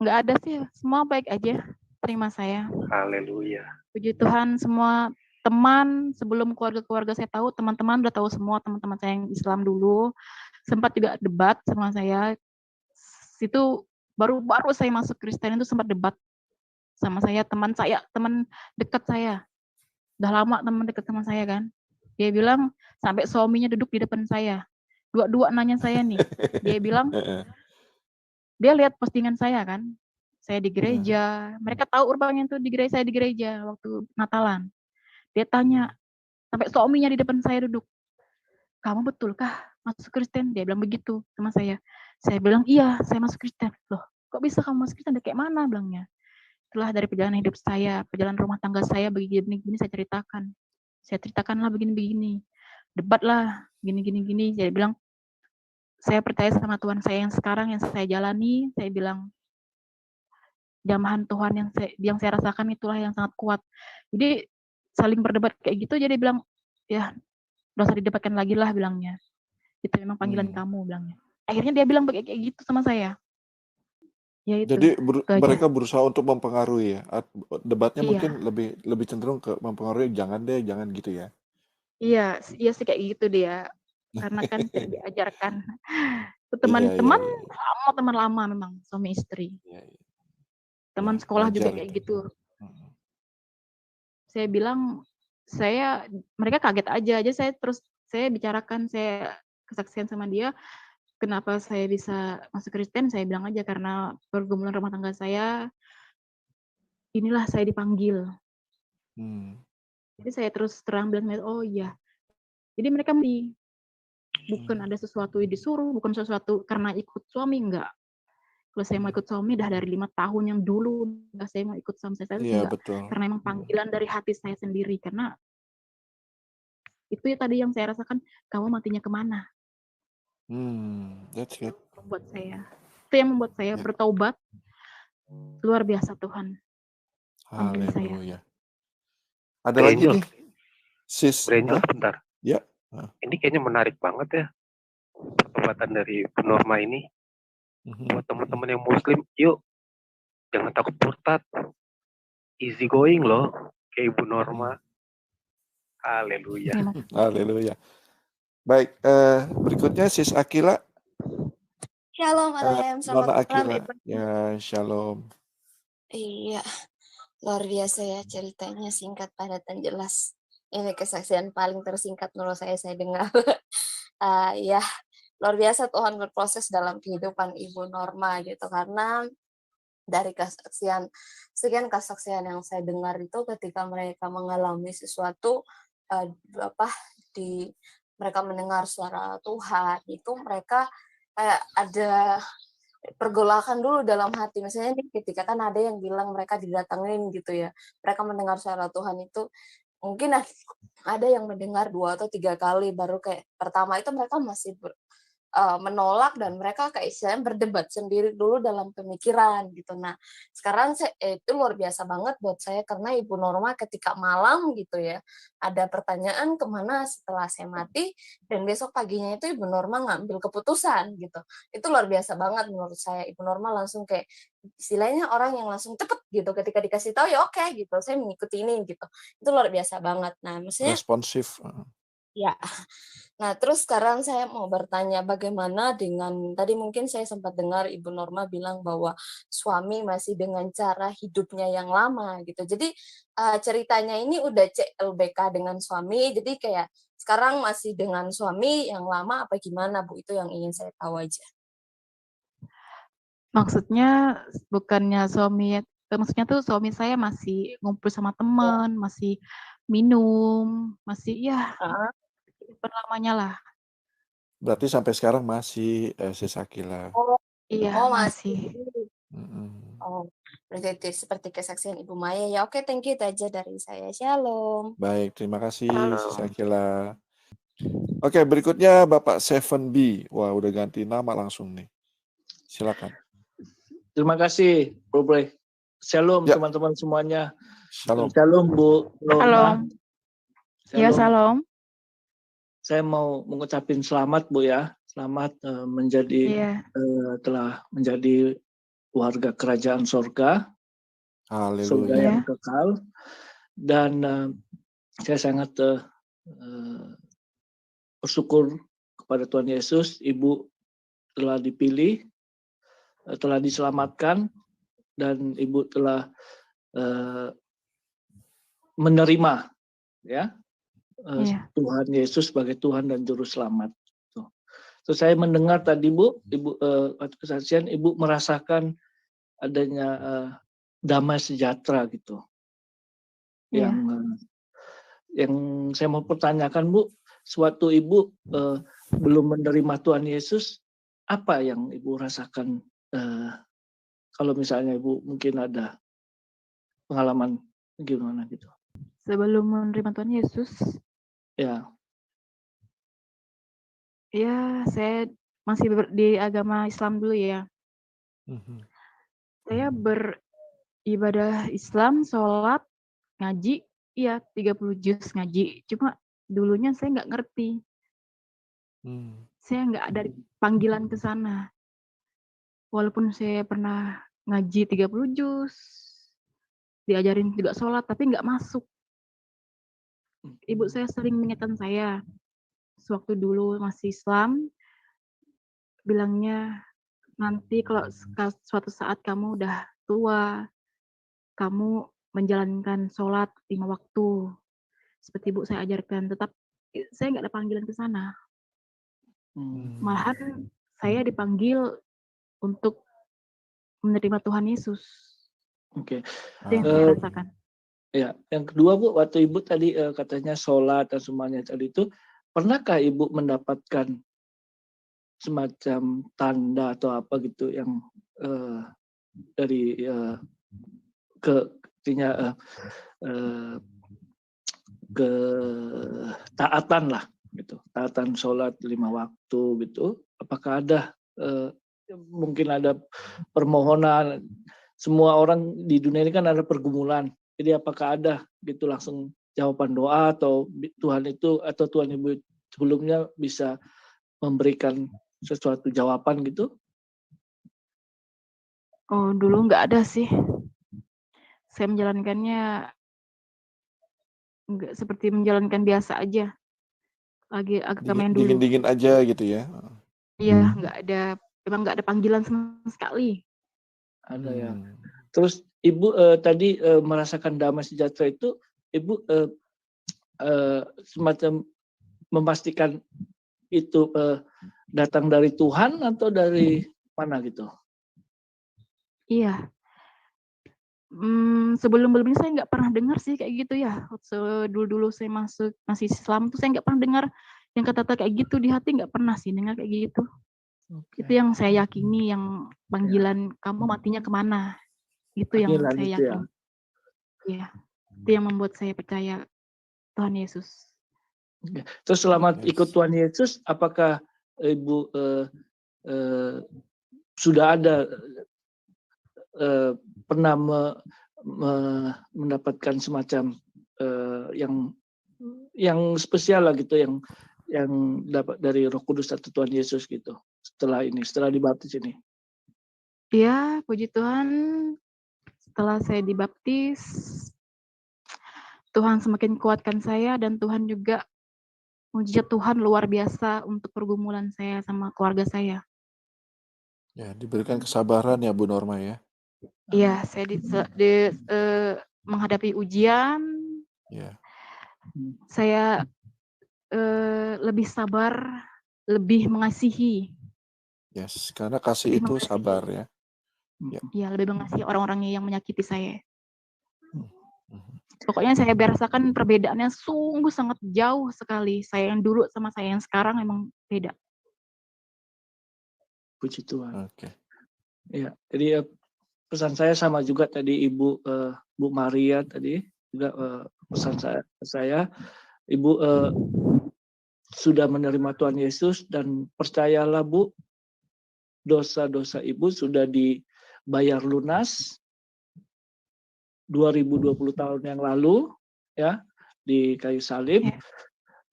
nggak ada sih, semua baik aja terima saya. Haleluya. Puji Tuhan, semua teman sebelum keluarga-keluarga saya tahu, teman-teman udah tahu semua, teman-teman saya yang Islam dulu sempat juga debat sama saya. Itu baru saya masuk Kristen itu sempat debat sama saya, teman dekat saya. Udah lama teman dekat sama saya kan. Dia bilang sampai suaminya duduk di depan saya. Dua-dua nanya saya nih. Dia bilang dia lihat postingan saya kan. Saya di gereja. Mereka tahu urbangnya itu di gereja, saya di gereja waktu Natalan. Dia tanya sampai suaminya di depan saya duduk. Kamu betulkah masuk Kristen? Dia bilang begitu sama saya. Saya bilang iya, saya masuk Kristen. Loh, kok bisa kamu masuk Kristen? Kayak mana bilangnya? Itulah dari perjalanan hidup saya, perjalanan rumah tangga saya begini-begini saya ceritakan. Saya ceritakanlah begini-begini. Debatlah gini-gini. Saya bilang saya percaya sama Tuhan saya yang sekarang yang saya jalani. Saya bilang jamahan Tuhan yang saya rasakan itulah yang sangat kuat. Jadi saling berdebat kayak gitu. Jadi bilang ya nggak usah didebatkan lagi lah bilangnya. Itu memang panggilan kamu bilangnya. Akhirnya dia bilang kayak gitu sama saya. Ya itu. Jadi mereka berusaha untuk mempengaruhi ya. Debatnya Iya. mungkin lebih cenderung ke mempengaruhi, jangan gitu ya. Iya sih kayak gitu dia. Karena kan saya diajarkan. Itu teman-teman lama memang suami istri. Teman sekolah juga kayak gitu. Saya bilang mereka kaget aja saya bicarakan, saya kesaksian sama dia kenapa saya bisa masuk Kristen. Saya bilang aja karena pergumulan rumah tangga saya, inilah saya dipanggil. Jadi saya terus terang bilang, oh iya. Jadi mereka bukan ada sesuatu disuruh, bukan sesuatu karena ikut suami, enggak. Kalau saya mau ikut suami dah dari 5 tahun yang dulu, saya mau ikut suami saya enggak. Betul. Karena emang panggilan dari hati saya sendiri. Karena itu ya tadi yang saya rasakan, kamu matinya kemana? That's it. Buat saya. Itu yang membuat saya Ya. bertaubat. Luar biasa Tuhan ampuni saya. Haleluya. Ada lagi Angel, nih, sis. Angel Hah? sebentar. Ya. Ini kayaknya menarik banget ya, pertobatan dari Bu Norma ini. Buat teman-teman yang Muslim, yuk jangan takut murtad, easy going loh, kayak Ibu Norma. Haleluya. Terima Haleluya. Baik, berikutnya sis Akila. Shalom Alem, selamat Nona malam Akila. Ibu. Ya, shalom. Iya, luar biasa ya ceritanya, singkat, padat, dan jelas. Ini kesaksian paling tersingkat menurut saya dengar. Ya, luar biasa Tuhan berproses dalam kehidupan Ibu Norma gitu. Karena dari sekian kesaksian yang saya dengar itu ketika mereka mengalami sesuatu, mereka mendengar suara Tuhan, itu mereka kayak ada pergolakan dulu dalam hati. Misalnya ketika kan ada yang bilang mereka didatengin gitu ya, mereka mendengar suara Tuhan itu mungkin ada yang mendengar 2 atau 3 kali, baru kayak pertama itu mereka masih menolak dan mereka kayak istilahnya berdebat sendiri dulu dalam pemikiran gitu. Nah, sekarang itu luar biasa banget buat saya karena Ibu Norma ketika malam gitu ya, ada pertanyaan kemana setelah saya mati, dan besok paginya itu Ibu Norma ngambil keputusan gitu. Itu luar biasa banget menurut saya. Ibu Norma langsung kayak istilahnya orang yang langsung cepet gitu, ketika dikasih tahu ya oke gitu, saya mengikuti ini gitu. Itu luar biasa banget. Nah, maksudnya Responsif. ya. Nah, terus sekarang saya mau bertanya bagaimana dengan, tadi mungkin saya sempat dengar Ibu Norma bilang bahwa suami masih dengan cara hidupnya yang lama gitu. Jadi ceritanya ini udah CLBK dengan suami, jadi kayak sekarang masih dengan suami yang lama apa gimana Bu? Itu yang ingin saya tahu aja. Maksudnya bukannya maksudnya tuh suami saya masih ngumpul sama teman, masih minum, masih ya berlamanya lah. Berarti sampai sekarang masih sis Akila. Iya, masih. Oh, berarti itu seperti kesaksian Ibu Maya ya. Oke, thank you, itu aja dari saya. Shalom. Baik, terima kasih sis Akila. Oke, berikutnya Bapak 7B. Wah, udah ganti nama langsung nih. Silakan. Terima kasih, Bro Bre. Shalom Ya. teman-teman semuanya. Shalom. Shalom Bu Norma. Ya, salam. Saya mau mengucapin selamat Bu ya. Selamat telah menjadi warga kerajaan surga. Surga Haleluya. yang kekal. Dan saya sangat bersyukur kepada Tuhan Yesus, Ibu telah dipilih, telah diselamatkan, dan Ibu telah menerima ya Tuhan Yesus sebagai Tuhan dan Juru Selamat. Terus saya mendengar tadi Bu, Ibu kesaksian Ibu merasakan adanya damai sejahtera gitu. Yang saya mau pertanyakan Bu, sewaktu Ibu belum menerima Tuhan Yesus, apa yang Ibu rasakan? Kalau misalnya Ibu mungkin ada pengalaman gimana gitu. Sebelum menerima Tuhan Yesus, ya saya masih di agama Islam dulu ya. Saya beribadah Islam, sholat, ngaji, 30 juz ngaji. Cuma dulunya saya nggak ngerti. Saya nggak ada panggilan ke sana. Walaupun saya pernah ngaji 30 juz, diajarin juga sholat, tapi nggak masuk. Ibu saya sering mengingatkan saya, sewaktu dulu masih Islam, bilangnya, nanti kalau suatu saat kamu udah tua, kamu menjalankan sholat 5 waktu, seperti Ibu saya ajarkan, tetap saya nggak ada panggilan ke sana. Malahan saya dipanggil untuk menerima Tuhan Yesus. Oke. Itu yang saya rasakan. Ya, yang kedua Bu, waktu Ibu tadi katanya sholat dan semuanya tadi itu, pernahkah Ibu mendapatkan semacam tanda atau apa gitu yang dari ketaatan lah gitu, taatan sholat 5 waktu gitu? Apakah ada mungkin ada permohonan. Semua orang di dunia ini kan ada pergumulan. Jadi apakah ada gitu langsung jawaban doa atau Tuhan itu atau Tuhan Ibu sebelumnya bisa memberikan sesuatu jawaban gitu? Oh, dulu nggak ada sih. Saya menjalankannya nggak seperti menjalankan biasa aja. Lagi agama yang dulu. Dingin-dingin aja gitu ya. Iya, nggak ada, memang nggak ada panggilan sama sekali. Ada ya. Terus Ibu tadi merasakan damai sejahtera itu, Ibu semacam memastikan itu datang dari Tuhan atau dari mana gitu? Iya. Sebelum-sebelumnya saya nggak pernah dengar sih kayak gitu ya. Dulu saya masih Islam tuh saya nggak pernah dengar yang kata-kata kayak gitu di hati, nggak pernah sih dengar kayak gitu. Okay. Itu yang saya yakini, yang panggilan kamu matinya kemana. Itu yang Panggilan saya itu yakini. Iya. Itu yang membuat saya percaya Tuhan Yesus. Okay. Terus selama ikut Tuhan Yesus, apakah Ibu sudah ada pernah mendapatkan semacam yang spesial lah gitu, yang dapat dari Roh Kudus atau Tuhan Yesus gitu setelah dibaptis ini? Iya, puji Tuhan. Setelah saya dibaptis, Tuhan semakin kuatkan saya dan Tuhan juga mujizat Tuhan luar biasa untuk pergumulan saya sama keluarga saya. Ya, diberikan kesabaran ya Bu Norma ya. Iya, saya menghadapi ujian. Ya. Saya lebih sabar, lebih mengasihi. Yes, karena kasih itu sabar ya. Iya, lebih mengasihi orang-orang yang menyakiti saya. Pokoknya saya berasakan perbedaannya sungguh sangat jauh sekali. Saya yang dulu sama saya yang sekarang memang beda. Puji Tuhan. Oke. Ya, jadi pesan saya sama juga tadi Ibu Bu Maria tadi juga pesan saya Ibu sudah menerima Tuhan Yesus dan percayalah Bu, dosa-dosa Ibu sudah dibayar lunas 2020 tahun yang lalu ya di kayu salib.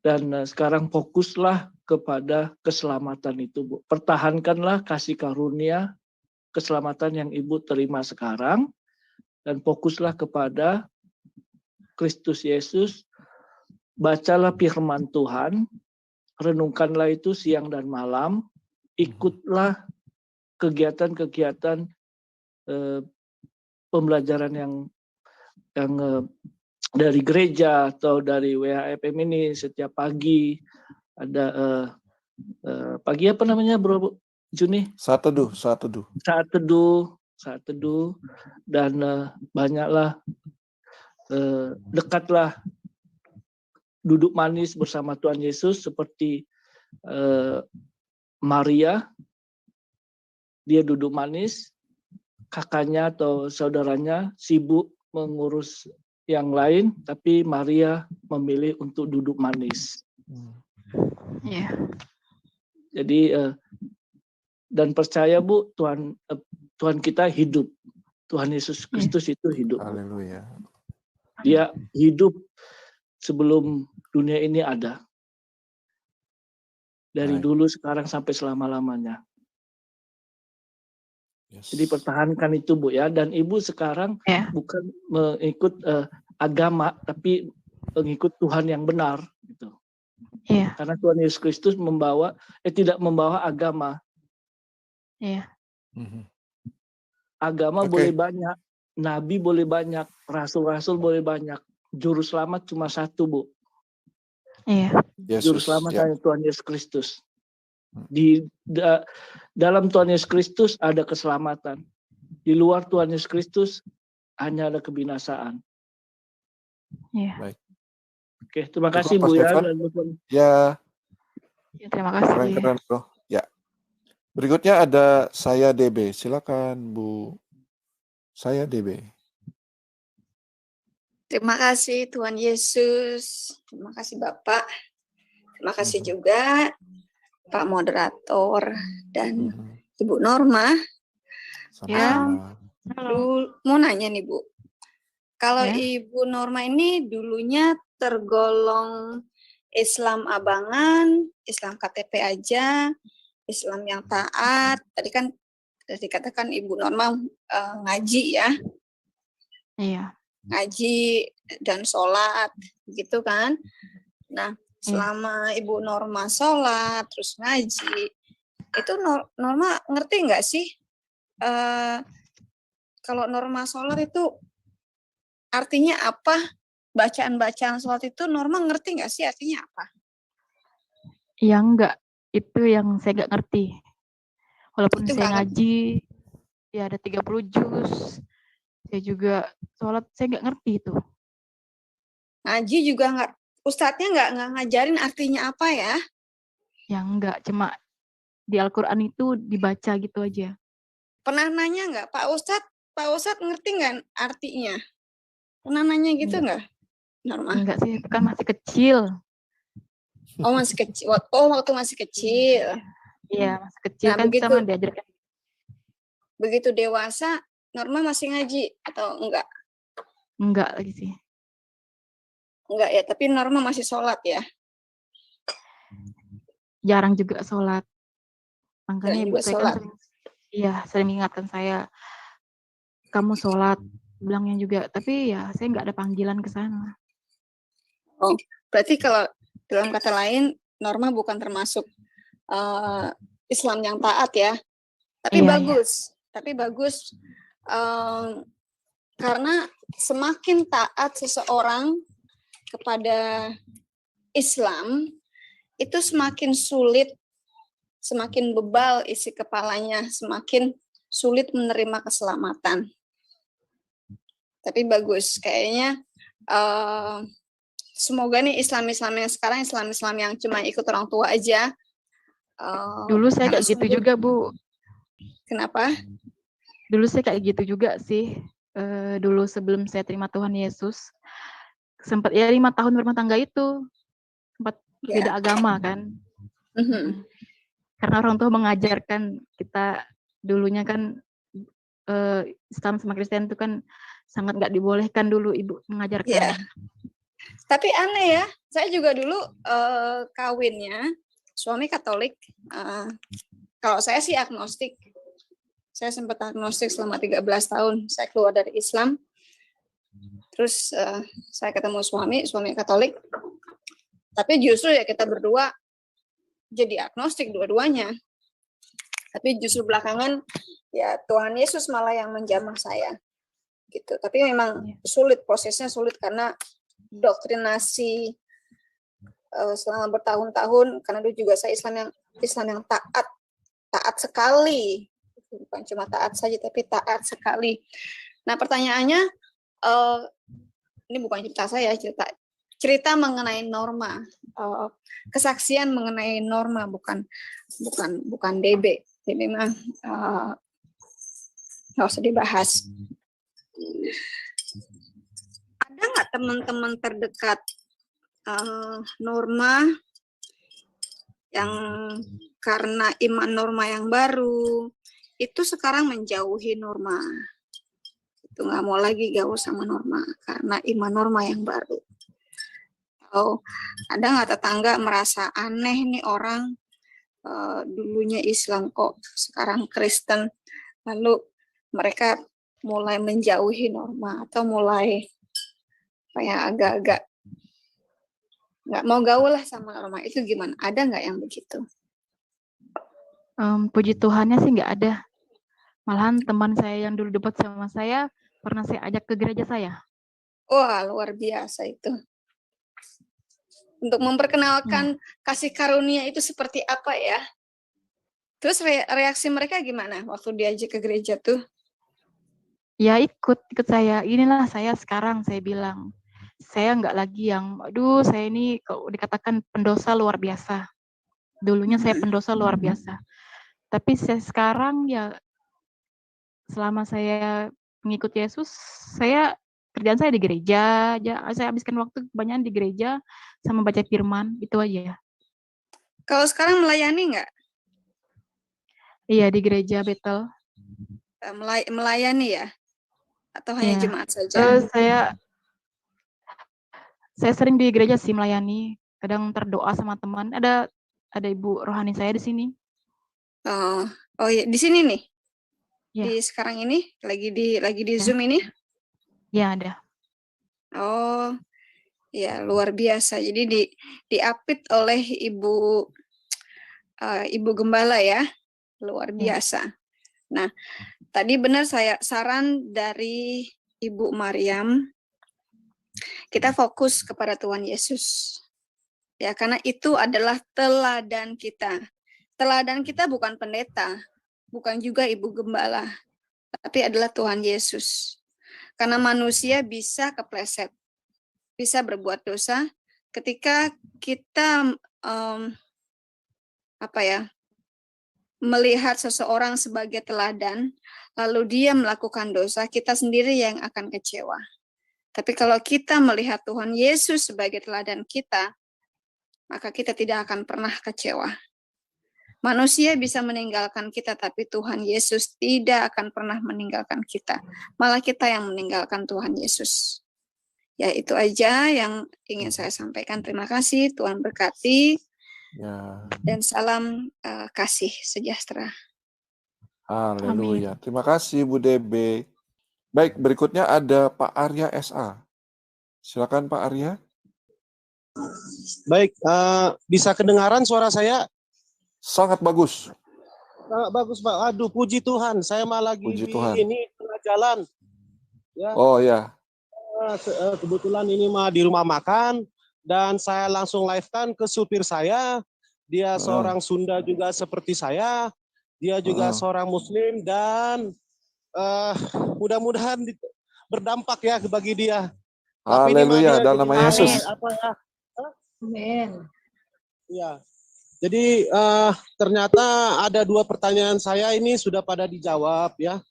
Dan sekarang fokuslah kepada keselamatan itu Bu. Pertahankanlah kasih karunia keselamatan yang Ibu terima sekarang dan fokuslah kepada Kristus Yesus. Bacalah firman Tuhan, renungkanlah itu siang dan malam, ikutlah kegiatan-kegiatan pembelajaran yang dari gereja atau dari WHFM ini setiap pagi ada pagi apa namanya Bro Juni? Saat teduh dan banyaklah dekatlah duduk manis bersama Tuhan Yesus seperti Maria, dia duduk manis, kakaknya atau saudaranya sibuk mengurus yang lain, tapi Maria memilih untuk duduk manis. Yeah. Jadi dan percaya Bu, Tuhan kita hidup, Tuhan Yesus Kristus itu hidup. Haleluya. Dia hidup sebelum dunia ini ada. Dari dulu, sekarang, sampai selama-lamanya. Yes. Jadi pertahankan itu Bu ya. Dan Ibu sekarang bukan mengikut agama, tapi mengikut Tuhan yang benar. Gitu. Yeah. Karena Tuhan Yesus Kristus tidak membawa agama. Yeah. Agama boleh banyak, nabi boleh banyak, rasul-rasul boleh banyak. Juru selamat cuma satu Bu. Iya. Juru selamat hanya Tuhan Yesus Kristus. Dalam Tuhan Yesus Kristus ada keselamatan. Di luar Tuhan Yesus Kristus hanya ada kebinasaan. Iya. Baik. Oke, terima kasih Bu ya. Ya. Terima kasih. Keren Bro. Ya. Berikutnya ada saya DB. Silakan Bu. Saya DB. Terima kasih Tuhan Yesus. Terima kasih Bapak. Terima kasih juga Pak Moderator dan Ibu Norma. Ya. Sama-sama. Halo. Mau nanya nih Bu, kalau Ya. Ibu Norma ini dulunya tergolong Islam abangan, Islam KTP aja, Islam yang taat. Tadi kan dikatakan Ibu Norma ngaji ya, Iya. ngaji dan sholat, gitu kan? Nah, Iya. selama Ibu Norma sholat terus ngaji, itu Norma ngerti nggak sih? Kalau Norma sholat itu artinya apa? Bacaan-bacaan sholat itu Norma ngerti nggak sih artinya apa? Ya enggak, itu yang saya nggak ngerti. Walaupun Itu saya nggak ngerti. ngaji, ya ada 30 juz, saya juga sholat, saya nggak ngerti itu. Ngaji juga nggak, ustadznya nggak ngajarin artinya apa ya? Ya enggak, cuma di Al-Quran itu dibaca gitu aja. Pernah nanya nggak, Pak Ustadz ngerti nggak artinya? Pernah nanya gitu nggak, Norma? Enggak sih, itu kan masih kecil. Oh masih kecil, oh waktu masih kecil. Iya, masih kecil Nah, kan kita mah diajarkan. Begitu dewasa, Norma masih ngaji atau enggak? Enggak lagi sih. Enggak ya, tapi Norma masih sholat ya? Jarang juga sholat. Makanya Jarang ibu juga saya sholat. kan sering mengingatkan saya, kamu sholat, bilangnya juga. Tapi ya saya nggak ada panggilan ke sana. Oh, berarti kalau dalam kata lain, Norma bukan termasuk Islam yang taat ya? Tapi Iya, bagus, tapi bagus karena semakin taat seseorang kepada Islam, itu semakin sulit, semakin bebal isi kepalanya, semakin sulit menerima keselamatan. Tapi bagus, kayaknya semoga nih Islam-Islam yang sekarang, Islam-Islam yang cuma ikut orang tua aja. Dulu saya kayak gitu juga, Bu. Kenapa? Dulu saya kayak gitu juga sih. Dulu sebelum saya terima Tuhan Yesus, sempat ya 5 tahun berumah tangga itu, sempat beda agama kan. Karena orang tua mengajarkan kita dulunya kan Islam sama Kristen itu kan sangat nggak dibolehkan dulu ibu mengajarkan. Yeah. Tapi aneh ya, saya juga dulu kawinnya suami Katolik. Kalau saya sih agnostik. Saya sempat agnostik selama 13 tahun. Saya keluar dari Islam. Terus saya ketemu suami Katolik. Tapi justru ya kita berdua jadi agnostik dua-duanya. Tapi justru belakangan ya Tuhan Yesus malah yang menjamah saya. Gitu. Tapi memang sulit, prosesnya sulit karena doktrinasi selama bertahun-tahun, karena dulu juga saya Islam yang taat sekali, bukan cuma taat saja tapi taat sekali. Nah pertanyaannya, ini bukan cerita saya, cerita mengenai Norma, kesaksian mengenai Norma, bukan DB. Jadi memang nggak usah dibahas. Ada nggak teman-teman terdekat Norma yang karena iman Norma yang baru itu sekarang menjauhi Norma, itu nggak mau lagi gaul sama Norma karena iman Norma yang baru? Atau ada nggak tetangga merasa aneh nih orang dulunya Islam kok sekarang Kristen, lalu mereka mulai menjauhi Norma atau mulai kayak agak-agak nggak mau gaul lah sama Norma, itu gimana? Ada nggak yang begitu? Puji Tuhannya sih nggak ada. Malahan teman saya yang dulu debat sama saya pernah saya ajak ke gereja saya. Wah, luar biasa itu. Untuk memperkenalkan kasih karunia itu seperti apa ya? Terus reaksi mereka gimana waktu diajak ke gereja tuh? Ya ikut saya. Inilah saya sekarang, saya bilang. Saya nggak lagi yang, aduh saya ini kalau dikatakan pendosa luar biasa. Dulunya saya pendosa luar biasa. Tapi saya sekarang ya, selama saya mengikut Yesus, kerjaan saya di gereja aja. Saya habiskan waktu kebanyakan di gereja sama baca firman, itu aja ya. Kalau sekarang melayani nggak? Iya, di gereja Betel. Melayani ya? Atau hanya Iya. jemaat saja? Saya sering di gereja sih melayani. Kadang terdoa sama teman. Ada ibu rohani saya di sini. Oh ya, di sini nih. Ya. Di sekarang ini lagi di Zoom ini? Ya, ada. Oh, ya luar biasa. Jadi diapit oleh Ibu Gembala ya, luar biasa. Nah, tadi benar saya saran dari Ibu Mariam, kita fokus kepada Tuhan Yesus. Ya, karena itu adalah teladan kita. Teladan kita bukan pendeta, bukan juga Ibu Gembala, tapi adalah Tuhan Yesus. Karena manusia bisa kepleset, bisa berbuat dosa ketika kita melihat seseorang sebagai teladan, lalu dia melakukan dosa, kita sendiri yang akan kecewa. Tapi kalau kita melihat Tuhan Yesus sebagai teladan kita, maka kita tidak akan pernah kecewa. Manusia bisa meninggalkan kita, tapi Tuhan Yesus tidak akan pernah meninggalkan kita. Malah kita yang meninggalkan Tuhan Yesus. Ya, itu aja yang ingin saya sampaikan. Terima kasih, Tuhan berkati. Ya. Dan salam kasih sejahtera. Haleluya. Terima kasih Bu DB. Baik, berikutnya ada Pak Arya SA. Silakan Pak Arya. Baik, bisa kedengaran suara saya? Sangat bagus. Sangat bagus, Pak. Aduh, puji Tuhan. Saya malah lagi Puji di Tuhan. ini tengah jalan. Ya. Oh ya. Kebetulan ini mah di rumah makan dan saya langsung live-kan ke supir saya. Dia seorang Sunda juga seperti saya. Dia juga seorang Muslim dan mudah-mudahan berdampak ya bagi dia. Haleluya, dalam nama Yesus. Amin. Ya. Jadi ternyata ada 2 pertanyaan saya ini sudah pada dijawab ya.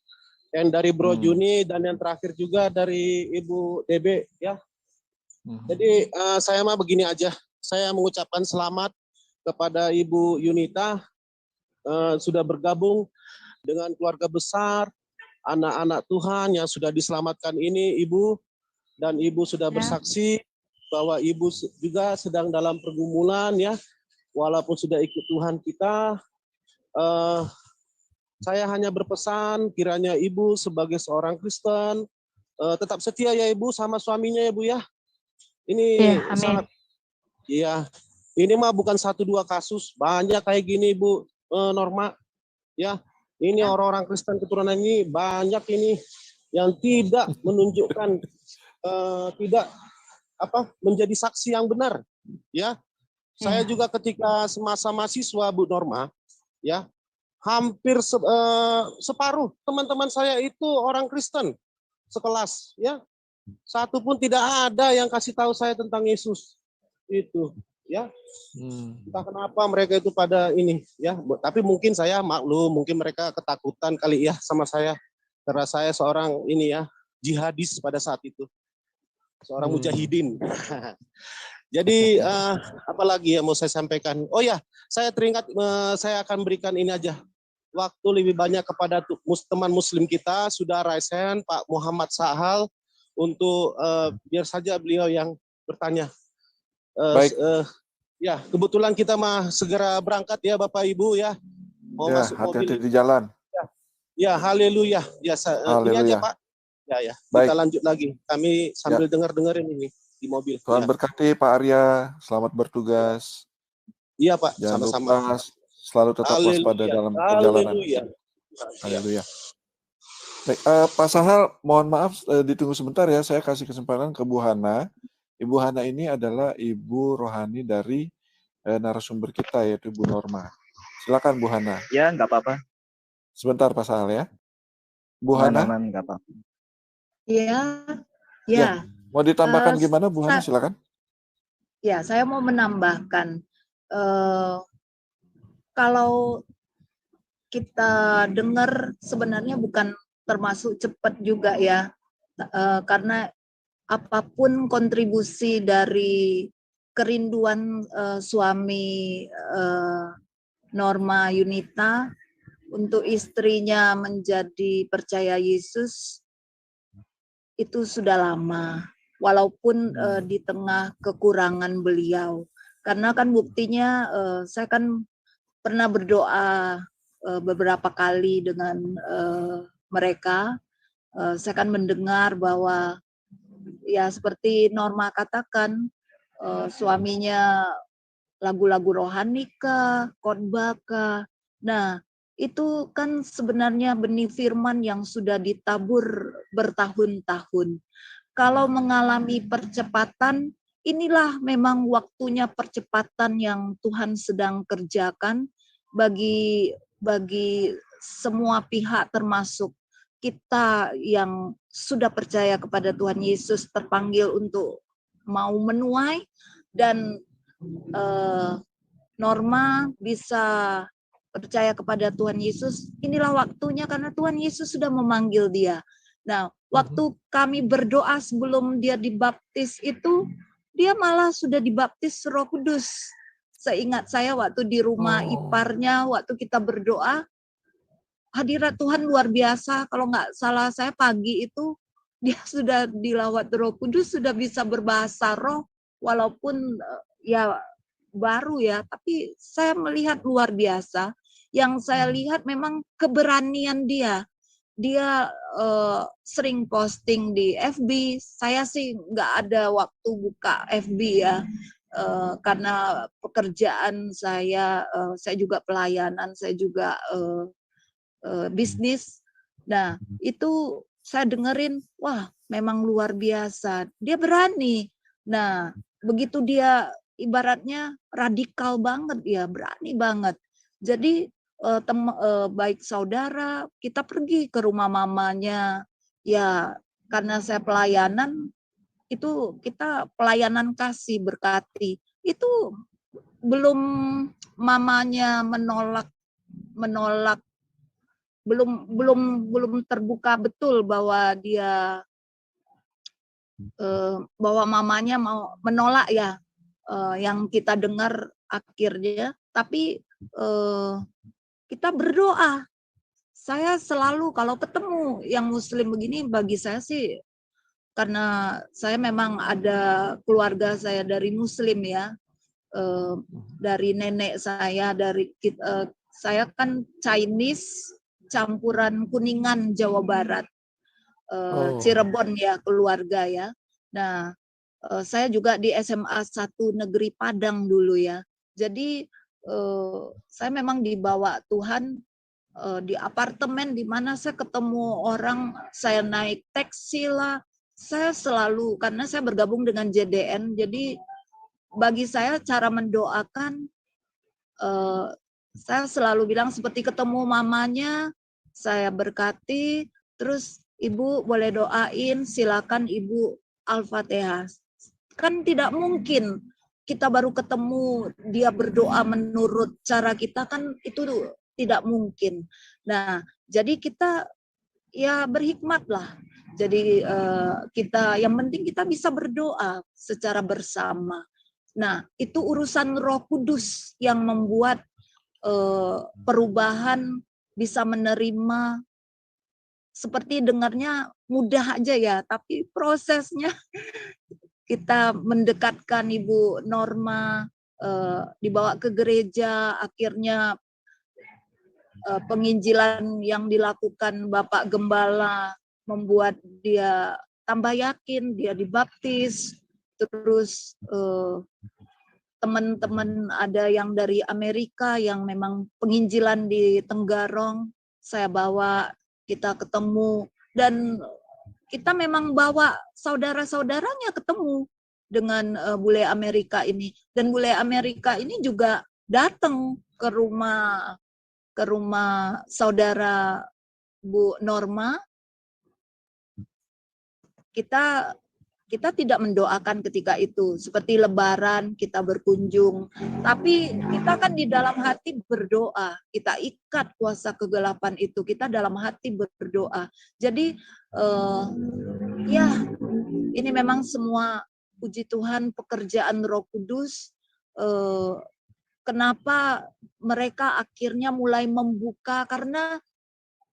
Yang dari Bro Juni dan yang terakhir juga dari Ibu DB ya. Jadi saya mah begini aja. Saya mengucapkan selamat kepada Ibu Yunita sudah bergabung dengan keluarga besar anak-anak Tuhan yang sudah diselamatkan ini Ibu, dan Ibu sudah bersaksi bahwa Ibu juga sedang dalam pergumulan ya. Walaupun sudah ikut Tuhan kita, saya hanya berpesan kiranya Ibu sebagai seorang Kristen tetap setia ya Ibu sama suaminya ya Bu ya. Ini sangat, iya. Ini mah bukan 1-2 kasus, banyak kayak gini Bu Norma ya. Ini orang-orang Kristen keturunan ini banyak ini yang tidak menunjukkan tidak menjadi saksi yang benar ya. Saya juga ketika semasa mahasiswa Bu Norma ya, hampir separuh teman-teman saya itu orang Kristen sekelas ya. Satu pun tidak ada yang kasih tahu saya tentang Yesus itu ya. Entah kenapa mereka itu pada ini ya, tapi mungkin saya maklum, mungkin mereka ketakutan kali ya sama saya karena saya seorang ini ya jihadis pada saat itu, seorang mujahidin. Jadi apalagi yang mau saya sampaikan? Oh ya, saya teringat saya akan berikan ini aja waktu lebih banyak kepada teman Muslim kita, Saudara Raisen, Pak Muhammad Sahal, untuk biar saja beliau yang bertanya. Baik. Ya, kebetulan kita mah segera berangkat ya Bapak Ibu ya. Mau ya, masuk hati-hati mobil. di jalan. Ya, haleluya. Ya, ini aja Pak. Ya. Baik. Kita lanjut lagi. Kami sambil dengar-dengerin ini di mobil. Tuhan berkati Pak Arya, selamat bertugas. Iya Pak, jangan sama-sama. lupa selalu tetap waspada dalam perjalanan. Haleluya. Baik, Pak Sahal, mohon maaf ditunggu sebentar ya, saya kasih kesempatan ke Bu Hana. Ibu Hana ini adalah ibu rohani dari narasumber kita, yaitu Bu Norma. Silakan Bu Hana. Ya, nggak apa-apa. Sebentar Pak Sahal ya. Bu Hana. Nggak apa-apa. Ya. Mau ditambahkan gimana Bu Hana, silakan. Ya, saya mau menambahkan. Kalau kita dengar sebenarnya bukan termasuk cepat juga ya, karena apapun kontribusi dari kerinduan suami Norma Yunita untuk istrinya menjadi percaya Yesus itu sudah lama, walaupun di tengah kekurangan beliau. Karena kan buktinya saya kan pernah berdoa beberapa kali dengan mereka. Saya kan mendengar bahwa ya seperti Norma katakan, suaminya lagu-lagu rohani kah, khotbah kah. Nah, itu kan sebenarnya benih firman yang sudah ditabur bertahun-tahun. Kalau mengalami percepatan, inilah memang waktunya percepatan yang Tuhan sedang kerjakan bagi semua pihak, termasuk kita yang sudah percaya kepada Tuhan Yesus, terpanggil untuk mau menuai, dan Norma bisa percaya kepada Tuhan Yesus. Inilah waktunya karena Tuhan Yesus sudah memanggil dia. Nah, waktu kami berdoa sebelum dia dibaptis itu, dia malah sudah dibaptis Roh Kudus. Seingat saya waktu di rumah iparnya, waktu kita berdoa, hadirat Tuhan luar biasa. Kalau nggak salah saya pagi itu, dia sudah dilawat Roh Kudus, sudah bisa berbahasa roh, walaupun ya baru ya, tapi saya melihat luar biasa. Yang saya lihat memang keberanian dia. Dia sering posting di FB. Saya sih nggak ada waktu buka FB ya, karena pekerjaan saya juga pelayanan, saya juga bisnis. Nah, itu saya dengerin, wah memang luar biasa. Dia berani. Nah, begitu dia ibaratnya radikal banget ya, berani banget. Jadi baik saudara, kita pergi ke rumah mamanya. Ya, karena saya pelayanan, itu kita pelayanan kasih, berkati. Itu belum mamanya menolak, belum terbuka betul bahwa dia bahwa mamanya mau menolak ya, yang kita dengar akhirnya. Tapi kita berdoa. Saya selalu kalau ketemu yang muslim begini, bagi saya sih, karena saya memang ada keluarga saya dari muslim ya, dari nenek saya, saya kan Chinese campuran Kuningan Jawa Barat, Cirebon ya keluarga ya. Nah, saya juga di SMA 1 Negeri Padang dulu ya. Jadi saya memang dibawa Tuhan di apartemen di mana saya ketemu orang, saya naik taksi lah. Saya selalu, karena saya bergabung dengan JDN, jadi bagi saya cara mendoakan, saya selalu bilang seperti ketemu mamanya, saya berkati, terus Ibu boleh doain, silakan Ibu Al-Fatihah. Kan tidak mungkin kita baru ketemu dia berdoa menurut cara kita, kan itu tidak mungkin. Nah, jadi kita ya berhikmat lah. Jadi kita, yang penting kita bisa berdoa secara bersama. Nah, itu urusan Roh Kudus yang membuat perubahan, bisa menerima. Seperti dengarnya mudah aja ya, tapi prosesnya kita mendekatkan Ibu Norma, dibawa ke gereja, akhirnya penginjilan yang dilakukan Bapak Gembala membuat dia tambah yakin, dia dibaptis. Terus teman-teman ada yang dari Amerika yang memang penginjilan di Tenggarong, saya bawa, kita ketemu, dan kita memang bawa saudara-saudaranya ketemu dengan bule Amerika ini. Dan bule Amerika ini juga datang ke rumah saudara Bu Norma. Kita tidak mendoakan ketika itu, seperti Lebaran kita berkunjung, tapi kita kan di dalam hati berdoa, kita ikat kuasa kegelapan itu, kita dalam hati berdoa. Jadi ya ini memang semua puji Tuhan pekerjaan Roh Kudus. kenapa mereka akhirnya mulai membuka, karena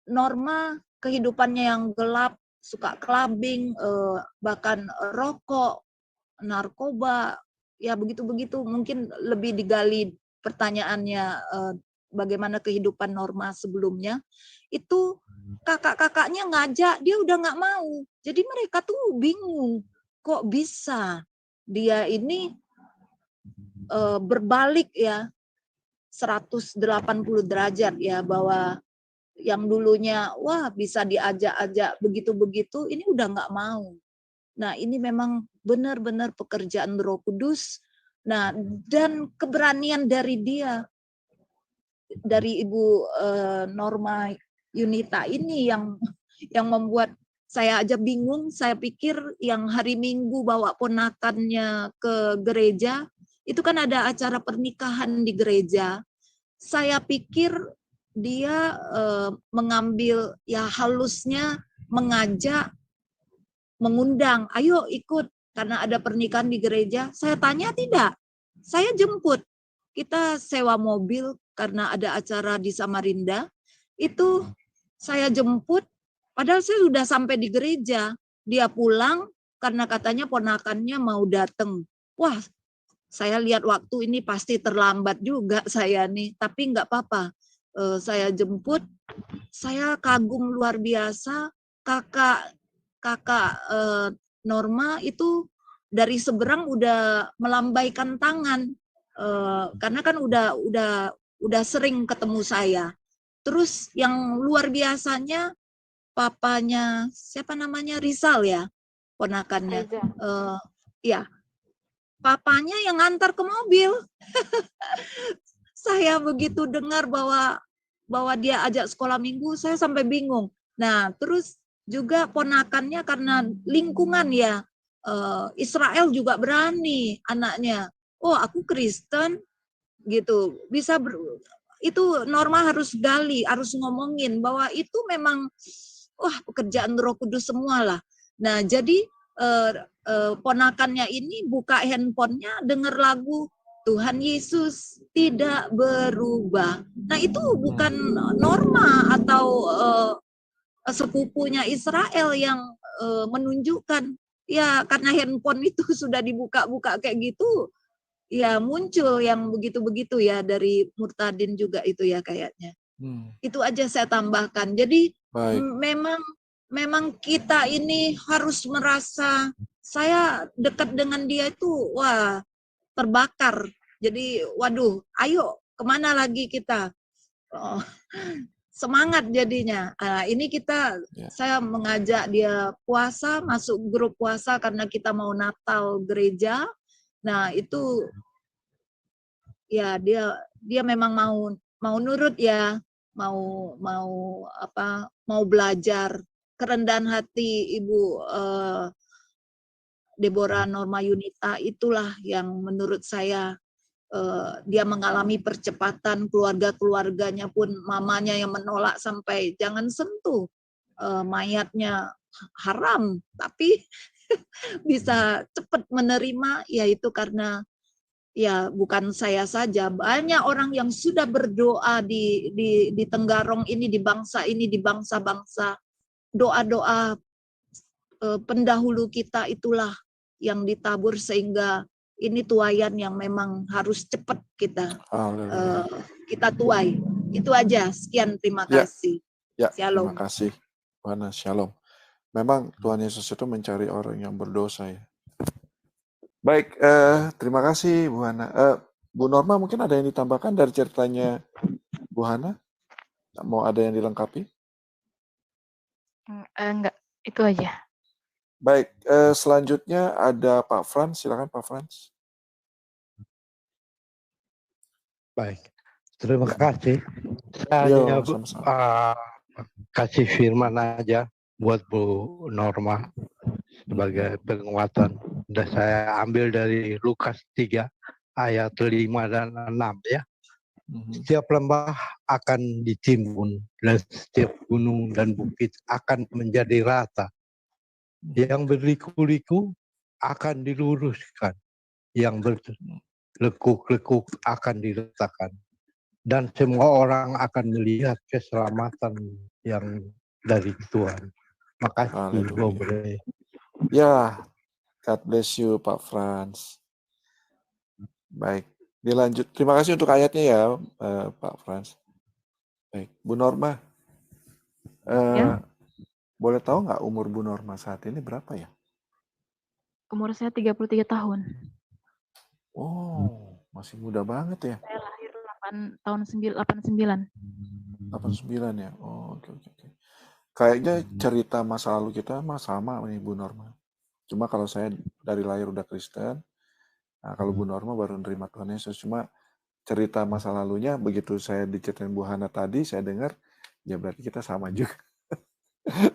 Norma kehidupannya yang gelap, suka clubbing, bahkan rokok, narkoba, ya begitu-begitu. Mungkin lebih digali pertanyaannya bagaimana kehidupan Norma sebelumnya. Itu kakak-kakaknya ngajak, dia udah nggak mau. Jadi mereka tuh bingung, kok bisa dia ini berbalik ya 180 derajat ya, bahwa yang dulunya wah bisa diajak-ajak begitu-begitu, ini udah nggak mau. Nah ini memang benar-benar pekerjaan Roh Kudus. Nah dan keberanian dari dia, dari Ibu Norma Yunita ini yang membuat saya aja bingung. Saya pikir yang hari Minggu bawa ponakannya ke gereja, itu kan ada acara pernikahan di gereja. Saya pikir dia mengambil ya halusnya, mengajak, mengundang, ayo ikut karena ada pernikahan di gereja. Saya tanya tidak, saya jemput. Kita sewa mobil karena ada acara di Samarinda. Itu saya jemput, padahal saya sudah sampai di gereja. Dia pulang karena katanya ponakannya mau datang. Wah, saya lihat waktu ini pasti terlambat juga saya nih, tapi nggak apa-apa. Saya jemput, saya kagum luar biasa. Kakak Norma itu dari seberang udah melambaikan tangan, karena kan udah sering ketemu saya. Terus yang luar biasanya papanya siapa namanya, Rizal ya, ponakannya. Ya, papanya yang ngantar ke mobil. Saya begitu dengar bahwa dia ajak sekolah minggu, saya sampai bingung. Nah, terus juga ponakannya karena lingkungan ya, Israel juga berani anaknya. Oh, aku Kristen gitu. Itu Norma harus gali, harus ngomongin bahwa itu memang wah pekerjaan Roh Kudus semua lah. Nah, jadi ponakannya ini buka handphonenya, dengar lagu Tuhan Yesus tidak berubah. Nah itu bukan Norma atau sepupunya Israel yang menunjukkan. Ya karena handphone itu sudah dibuka-buka kayak gitu, ya muncul yang begitu-begitu ya dari Murtadin juga itu ya kayaknya. Itu aja saya tambahkan. Jadi memang kita ini harus merasa, saya dekat dengan dia itu wah terbakar. Jadi waduh, ayo kemana lagi kita? Semangat jadinya. Ini saya mengajak dia puasa, masuk grup puasa karena kita mau Natal gereja. Nah itu ya dia memang mau nurut ya, mau belajar. Kerendahan hati Ibu Deborah Norma Yunita itulah yang menurut saya dia mengalami percepatan. Keluarganya pun mamanya yang menolak sampai jangan sentuh mayatnya, haram, tapi bisa cepat menerima, yaitu karena ya bukan saya saja, banyak orang yang sudah berdoa di Tenggarong ini, di bangsa ini, di bangsa-bangsa. Doa-doa pendahulu kita itulah yang ditabur sehingga ini tuaian yang memang harus cepat kita tuai. Itu aja. Sekian, terima kasih. Shalom. Terima kasih, Bu Hana. Shalom. Memang Tuhan Yesus itu mencari orang yang berdosa ya. Baik, terima kasih Bu Hana. Bu Norma mungkin ada yang ditambahkan dari ceritanya Bu Hana? Mau ada yang dilengkapi? Enggak, itu aja. Baik, selanjutnya ada Pak Frans. Silakan Pak Frans. Baik, terima kasih. Saya hanya kasih firman aja buat Bu Norma sebagai penguatan. Dan saya ambil dari Lukas 3 ayat 5 dan 6 ya. Setiap lembah akan ditimbun dan setiap gunung dan bukit akan menjadi rata. Yang berliku-liku akan diluruskan, yang lekuk-lekuk akan diletakkan. Dan semua orang akan melihat keselamatan yang dari Tuhan. Makasih, Bobre. Ya, God bless you, Pak Frans. Baik, dilanjut. Terima kasih untuk ayatnya ya, Pak Frans. Baik, Bu Norma. Boleh tahu nggak umur Bu Norma saat ini berapa ya? Umur saya 33 tahun. Oh, masih muda banget ya. Saya lahir 89. 89 ya. Oh, oke. Kayaknya cerita masa lalu kita sama nih Bu Norma. Cuma kalau saya dari lahir udah Kristen, nah kalau Bu Norma baru nerima Tuhan Yesus. Cuma cerita masa lalunya begitu saya diceritain Bu Hana tadi, saya dengar ya berarti kita sama juga.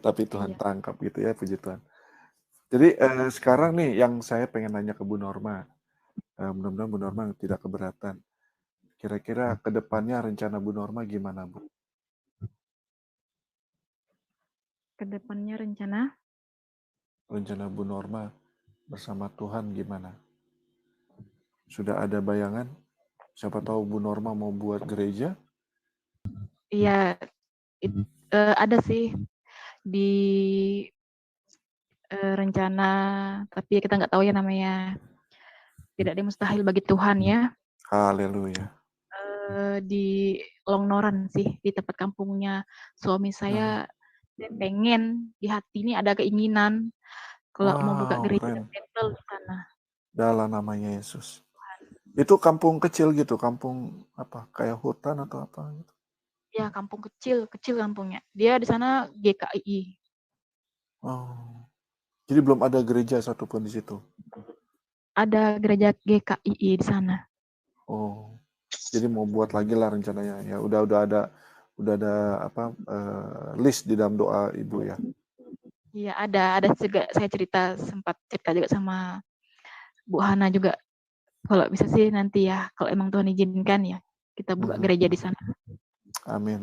Tapi Tuhan tangkap gitu ya, puji Tuhan. Jadi sekarang nih yang saya pengen nanya ke Bu Norma, mudah-mudahan Bu Norma tidak keberatan. Kira-kira ke depannya rencana Bu Norma gimana, Bu? Ke depannya rencana? Rencana Bu Norma bersama Tuhan gimana? Sudah ada bayangan? Siapa tahu Bu Norma mau buat gereja? Iya, ada sih di rencana, tapi kita nggak tahu ya namanya. Tidak ada yang mustahil bagi Tuhan ya. Haleluya. Di Longnoran sih, di tempat kampungnya suami saya. Saya pengen di hati ini ada keinginan kalau mau buka gereja tempel di sana. Dalam namanya Yesus. Itu kampung kecil gitu, kampung apa? Kayak hutan atau apa gitu? Ya, kampung kecil kampungnya. Dia di sana GKI. Oh. Jadi belum ada gereja satupun di situ. Ada gereja GKI di sana. Oh. Jadi mau buat lagi lah rencananya. Ya udah ada apa list di dalam doa Ibu ya. Iya, ada juga saya sempat cerita juga sama Bu Hana juga. Kalau bisa sih nanti ya, kalau emang Tuhan izinkan ya, kita buka gereja di sana. Amin.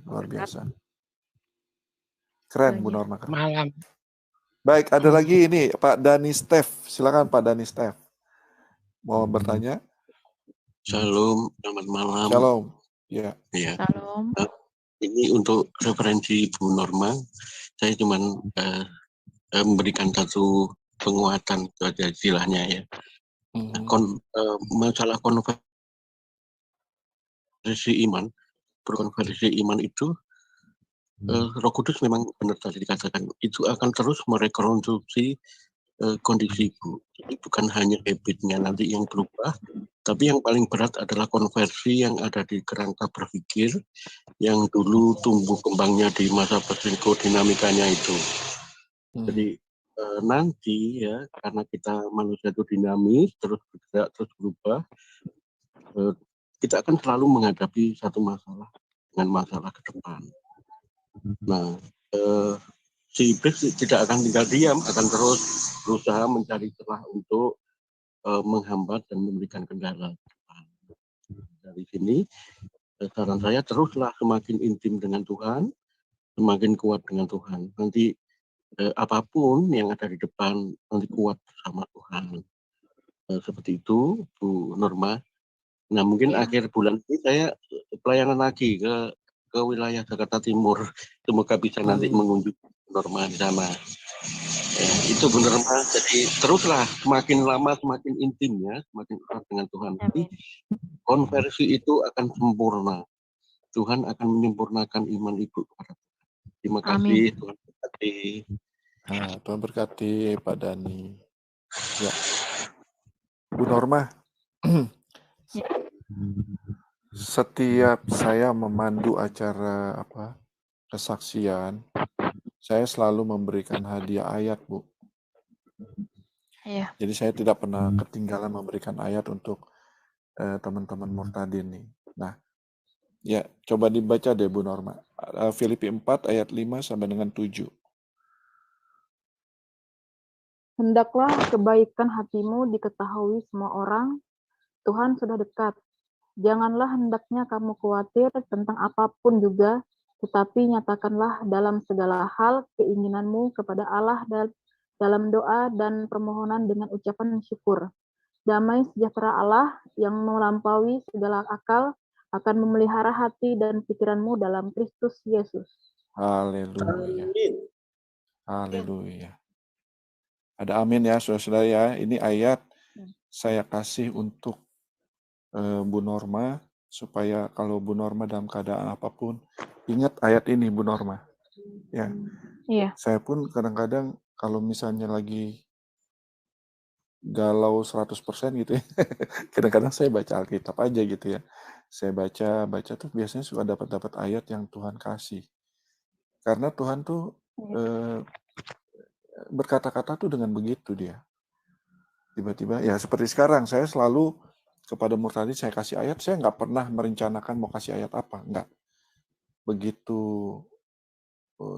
Luar biasa. Keren Bu Norma. Malam. Baik, ada lagi ini Pak Dani Stef. Silakan Pak Dani Stef. Mau bertanya? Shalom, selamat malam. Shalom. Ya. Shalom. Ini untuk referensi Bu Norma, saya cuma memberikan satu penguatan saja istilahnya ya. Masalah konversi iman, berkonversi iman itu, Roh Kudus memang benar tadi dikatakan, itu akan terus merekonstruksi kondisi Ibu. Jadi bukan hanya habitnya nanti yang berubah, tapi yang paling berat adalah konversi yang ada di kerangka berpikir yang dulu tumbuh kembangnya di masa psikodinamikanya itu. Jadi nanti ya, karena kita manusia itu dinamis, terus bergerak, terus berubah, kita akan selalu menghadapi satu masalah dengan masalah ke depan. Nah, si iblis tidak akan tinggal diam, akan terus berusaha mencari celah untuk menghambat dan memberikan kendala. Dari sini, saran saya teruslah semakin intim dengan Tuhan, semakin kuat dengan Tuhan. Nanti apapun yang ada di depan, nanti kuat bersama Tuhan. Seperti itu, Bu Norma. Nah, mungkin akhir bulan ini saya pelayanan lagi ke wilayah Jakarta Timur. Semoga bisa nanti mengunjungi Norma di sana. Itu Bu Norma. Jadi teruslah semakin lama semakin intim ya, semakin erat dengan Tuhan. Jadi konversi itu akan sempurna. Tuhan akan menyempurnakan iman Ibu kepada Tuhan. Terima kasih. Tuhan berkati. Tuhan berkati Pak Dani. Ya. Bu Norma. Setiap saya memandu acara kesaksian, saya selalu memberikan hadiah ayat, Bu. Iya. Jadi saya tidak pernah ketinggalan memberikan ayat untuk teman-teman Murtadin nih. Nah, ya coba dibaca deh Bu Norma. Filipi 4 ayat 5 sampai dengan 7. Hendaklah kebaikan hatimu diketahui semua orang, Tuhan sudah dekat. Janganlah hendaknya kamu khawatir tentang apapun juga, tetapi nyatakanlah dalam segala hal keinginanmu kepada Allah dalam doa dan permohonan dengan ucapan syukur. Damai sejahtera Allah yang melampaui segala akal akan memelihara hati dan pikiranmu dalam Kristus Yesus. Haleluya. Haleluya. Ada amin ya, saudara-saudara ya. Ini ayat saya kasih untuk Bu Norma, supaya kalau Bu Norma dalam keadaan apapun, ingat ayat ini Bu Norma. Ya. Iya. Saya pun kadang-kadang kalau misalnya lagi galau 100% gitu ya, kadang-kadang saya baca Alkitab aja gitu ya. Saya baca tuh biasanya suka dapat ayat yang Tuhan kasih. Karena Tuhan tuh berkata-kata tuh dengan begitu dia. Tiba-tiba ya seperti sekarang saya selalu kepada murid saya kasih ayat, saya nggak pernah merencanakan mau kasih ayat apa, nggak. Begitu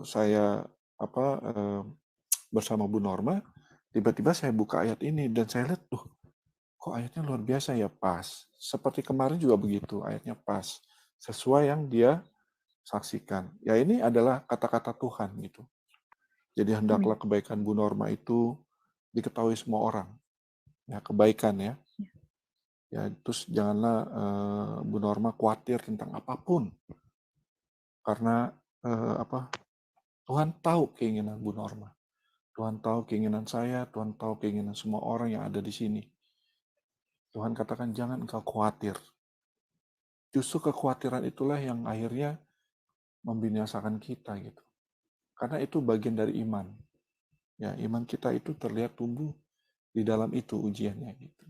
saya bersama Bu Norma, tiba-tiba saya buka ayat ini dan saya lihat, kok ayatnya luar biasa ya, pas. Seperti kemarin juga begitu, ayatnya pas. Sesuai yang dia saksikan. Ya ini adalah kata-kata Tuhan gitu. Jadi hendaklah kebaikan Bu Norma itu diketahui semua orang. Ya, kebaikan ya. Ya, terus janganlah Bu Norma khawatir tentang apapun. Karena Tuhan tahu keinginan Bu Norma. Tuhan tahu keinginan saya, Tuhan tahu keinginan semua orang yang ada di sini. Tuhan katakan jangan engkau khawatir. Justru kekhawatiran itulah yang akhirnya membinasakan kita gitu. Karena itu bagian dari iman. Ya, iman kita itu terlihat tumbuh di dalam itu ujiannya gitu.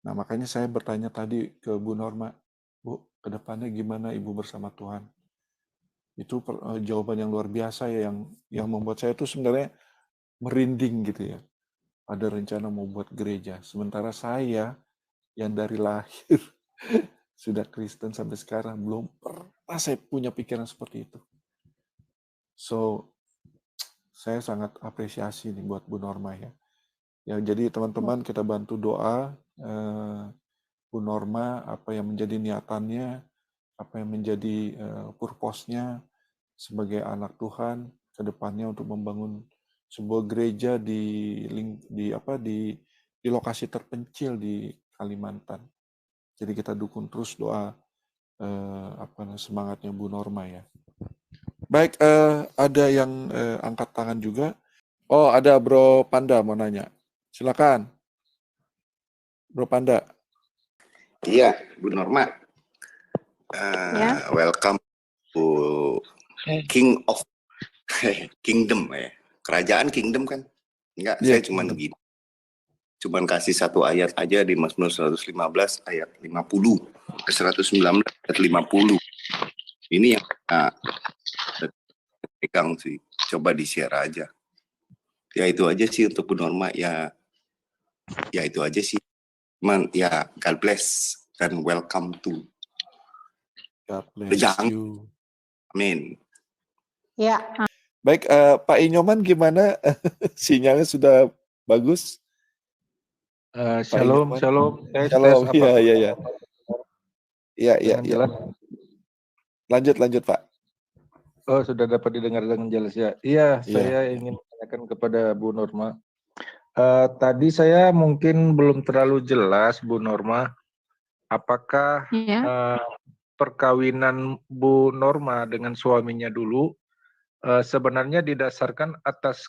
Nah, makanya saya bertanya tadi ke Bu Norma, Bu, ke depannya gimana Ibu bersama Tuhan? Itu jawaban yang luar biasa ya, yang membuat saya itu sebenarnya merinding gitu ya. Ada rencana mau buat gereja. Sementara saya yang dari lahir sudah Kristen sampai sekarang belum pernah saya punya pikiran seperti itu. So, saya sangat apresiasi nih buat Bu Norma ya. Ya, jadi teman-teman kita bantu doa Bu Norma, apa yang menjadi niatannya, apa yang menjadi purpose-nya sebagai anak Tuhan ke depannya untuk membangun sebuah gereja di lokasi terpencil di Kalimantan. Jadi kita dukung terus doa semangatnya Bu Norma ya. Baik, ada yang angkat tangan juga. Oh, ada Bro Panda mau nanya. Silakan. Bro Panda. Iya, Bu Norma. Welcome to King of Kingdom ya. Kerajaan Kingdom kan? Enggak, saya cuman gini. Cuman kasih satu ayat aja di Mazmur 115 ayat 50. 119 ayat 50. Ini yang pegang sih. Coba di-share aja. Ya itu aja sih untuk Bu Norma ya. Ya itu aja sih. Ya, God bless dan welcome to God bless you. Amin. Ya. Baik, Pak Inyoman gimana? Sinyalnya sudah bagus? Shalom. Shalom, iya. Jelas. Lanjut Pak. Oh, sudah dapat didengar dengan jelas ya. Iya, saya ingin menanyakan kepada Bu Norma. Tadi saya mungkin belum terlalu jelas, Bu Norma, apakah perkawinan Bu Norma dengan suaminya dulu sebenarnya didasarkan atas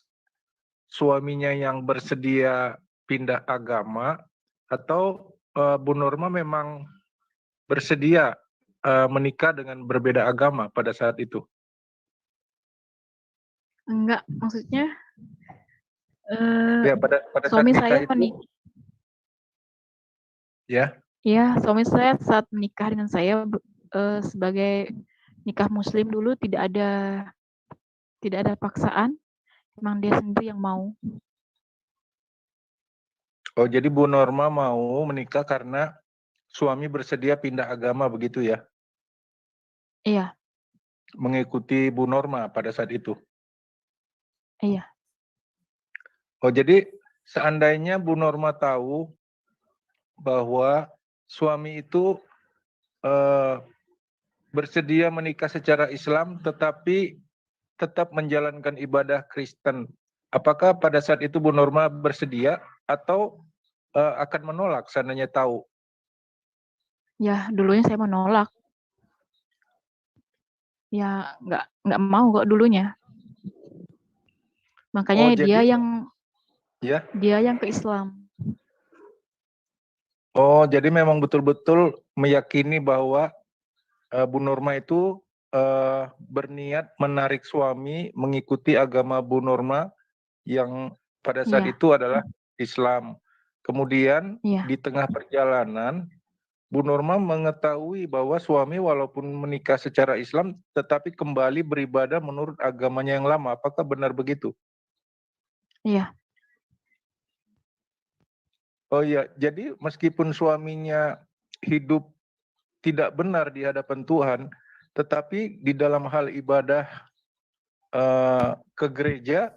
suaminya yang bersedia pindah agama, atau Bu Norma memang bersedia menikah dengan berbeda agama pada saat itu? Enggak, maksudnya ya, pada suami saat saya itu, menikah. Ya. Iya, suami saya saat menikah dengan saya sebagai nikah Muslim dulu tidak ada paksaan, memang dia sendiri yang mau. Oh, jadi Bu Norma mau menikah karena suami bersedia pindah agama begitu ya? Iya. Mengikuti Bu Norma pada saat itu? Iya. Oh, jadi seandainya Bu Norma tahu bahwa suami itu bersedia menikah secara Islam tetapi tetap menjalankan ibadah Kristen, apakah pada saat itu Bu Norma bersedia atau akan menolak seandainya tahu? Ya, dulunya saya menolak. Ya, nggak mau kok dulunya. Makanya dia yang ke Islam. Oh, jadi memang betul-betul meyakini bahwa Bu Norma itu berniat menarik suami mengikuti agama Bu Norma yang pada saat itu adalah Islam. Kemudian di tengah perjalanan Bu Norma mengetahui bahwa suami walaupun menikah secara Islam tetapi kembali beribadah menurut agamanya yang lama. Apakah benar begitu? Iya. Oh iya, jadi meskipun suaminya hidup tidak benar di hadapan Tuhan, tetapi di dalam hal ibadah ke gereja,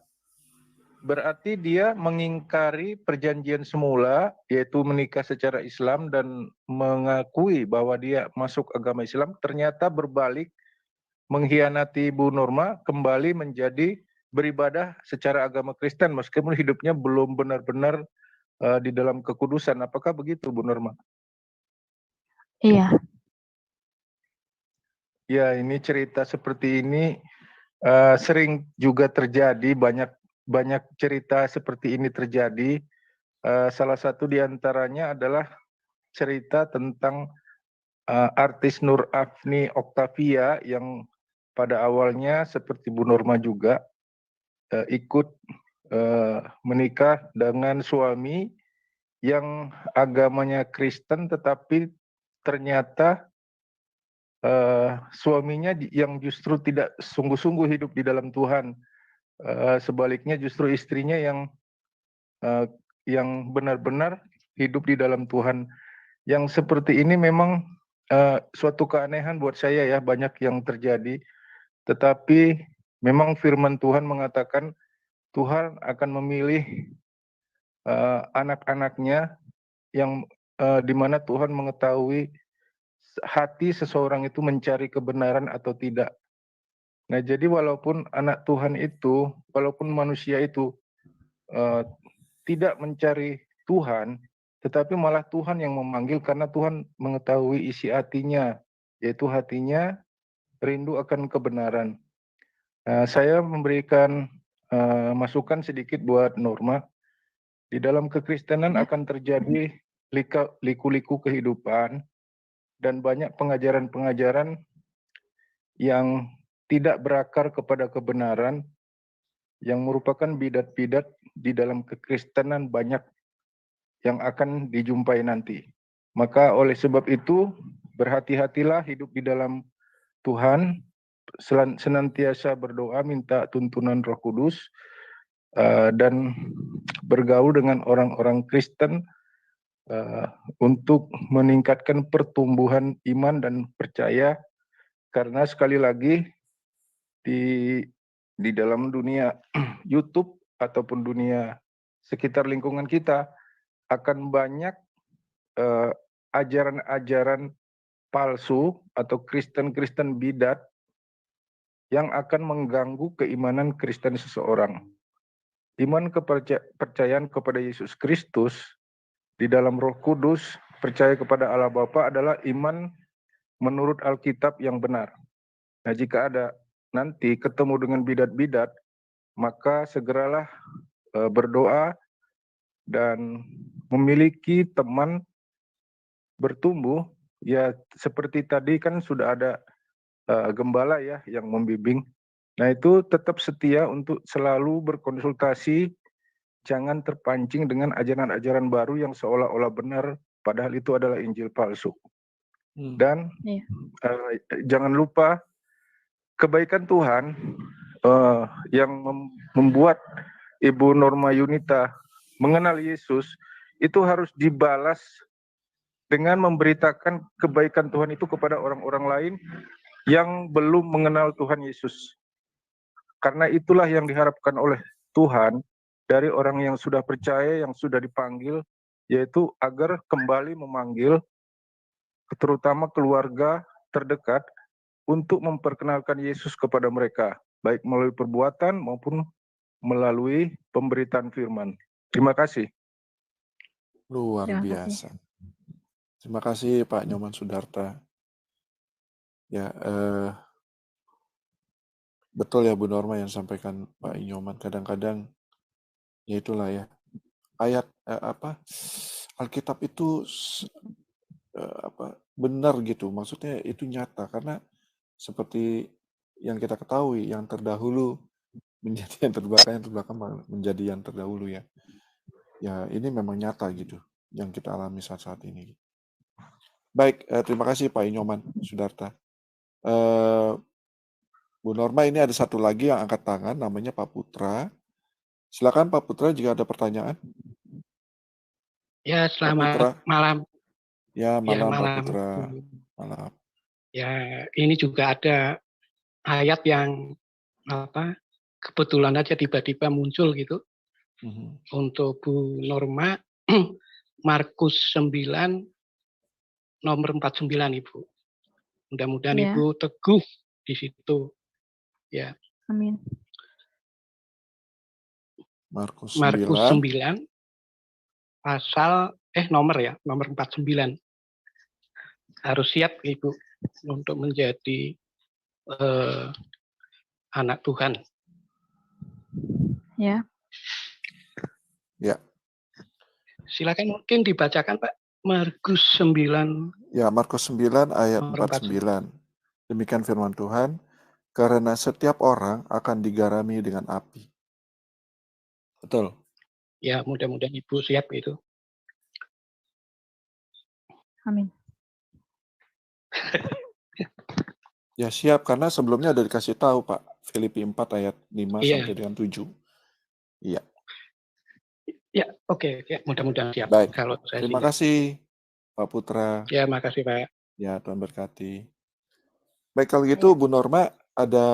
berarti dia mengingkari perjanjian semula, yaitu menikah secara Islam dan mengakui bahwa dia masuk agama Islam, ternyata berbalik mengkhianati Bu Norma, kembali menjadi beribadah secara agama Kristen, meskipun hidupnya belum benar-benar di dalam kekudusan. Apakah begitu, Bu Norma? Iya. Ya, ini cerita seperti ini sering juga terjadi, banyak cerita seperti ini terjadi. Salah satu di antaranya adalah cerita tentang artis Nur Afni Octavia yang pada awalnya seperti Bu Norma juga ikut menikah dengan suami yang agamanya Kristen, tetapi ternyata suaminya yang justru tidak sungguh-sungguh hidup di dalam Tuhan. Sebaliknya justru istrinya yang benar-benar hidup di dalam Tuhan. Yang seperti ini memang suatu keanehan buat saya ya, banyak yang terjadi. Tetapi memang firman Tuhan mengatakan Tuhan akan memilih anak-anaknya yang di mana Tuhan mengetahui hati seseorang itu mencari kebenaran atau tidak. Nah, jadi walaupun anak Tuhan itu, walaupun manusia itu tidak mencari Tuhan, tetapi malah Tuhan yang memanggil karena Tuhan mengetahui isi hatinya, yaitu hatinya rindu akan kebenaran. Saya memberikan masukan sedikit buat Norma. Di dalam kekristenan akan terjadi liku-liku kehidupan dan banyak pengajaran-pengajaran yang tidak berakar kepada kebenaran, yang merupakan bidat-bidat di dalam kekristenan banyak yang akan dijumpai nanti. Maka oleh sebab itu, berhati-hatilah hidup di dalam Tuhan, senantiasa berdoa minta tuntunan Roh Kudus, dan bergaul dengan orang-orang Kristen untuk meningkatkan pertumbuhan iman dan percaya, karena sekali lagi di dalam dunia YouTube ataupun dunia sekitar lingkungan kita akan banyak ajaran-ajaran palsu atau Kristen-Kristen bidat yang akan mengganggu keimanan Kristen seseorang. Iman kepercayaan kepada Yesus Kristus di dalam Roh Kudus, percaya kepada Allah Bapa adalah iman menurut Alkitab yang benar. Nah, jika ada nanti ketemu dengan bidat-bidat, maka segeralah berdoa dan memiliki teman bertumbuh. Ya, seperti tadi kan sudah ada gembala ya yang membimbing. Nah, itu tetap setia untuk selalu berkonsultasi, jangan terpancing dengan ajaran-ajaran baru yang seolah-olah benar, padahal itu adalah Injil palsu. Dan jangan lupa kebaikan Tuhan yang membuat Ibu Norma Yunita mengenal Yesus itu harus dibalas dengan memberitakan kebaikan Tuhan itu kepada orang-orang lain yang belum mengenal Tuhan Yesus. Karena itulah yang diharapkan oleh Tuhan dari orang yang sudah percaya, yang sudah dipanggil, yaitu agar kembali memanggil terutama keluarga terdekat untuk memperkenalkan Yesus kepada mereka, baik melalui perbuatan maupun melalui pemberitaan firman. Terima kasih. Luar Terima kasih. biasa. Terima kasih Pak Nyoman Sudarta. Ya, betul ya Bu Norma yang sampaikan Pak Nyoman. Kadang-kadang ya itulah ya, ayat Alkitab itu benar gitu. Maksudnya itu nyata karena seperti yang kita ketahui, yang terdahulu menjadi yang terbelakang menjadi yang terdahulu ya. Ya ini memang nyata gitu yang kita alami saat-saat ini. Baik, terima kasih Pak Nyoman Sudarta. Bu Norma, ini ada satu lagi yang angkat tangan, namanya Pak Putra. Silakan Pak Putra jika ada pertanyaan. Ya, Pak Putra. selamat malam. Ya, Ya, malam Pak malam. Putra. Malam. Ya, ini juga ada ayat yang kebetulan aja tiba-tiba muncul gitu. Untuk Bu Norma, Markus 9 nomor 49 Ibu. Mudah-mudahan Ya. Ibu teguh di situ. Ya. Amin. Markus 9 pasal nomor 49. Harus siap Ibu untuk menjadi anak Tuhan. Ya. Ya. Silakan mungkin dibacakan Pak. Markus 9. Ya, Markus 9 ayat 49. Demikian firman Tuhan, karena setiap orang akan digarami dengan api. Betul. Ya, mudah-mudahan Ibu siap itu. Amin. Ya siap, karena sebelumnya ada dikasih tahu Pak, Filipi 4 ayat 5 Iya. sampai dengan 7. Iya. Ya, oke. Ya, mudah-mudahan siap. Baik. Kalau saya Terima kasih Pak Putra. Ya, makasih Pak. Ya, Tuhan berkati. Baik, kalau gitu Bu Norma, ada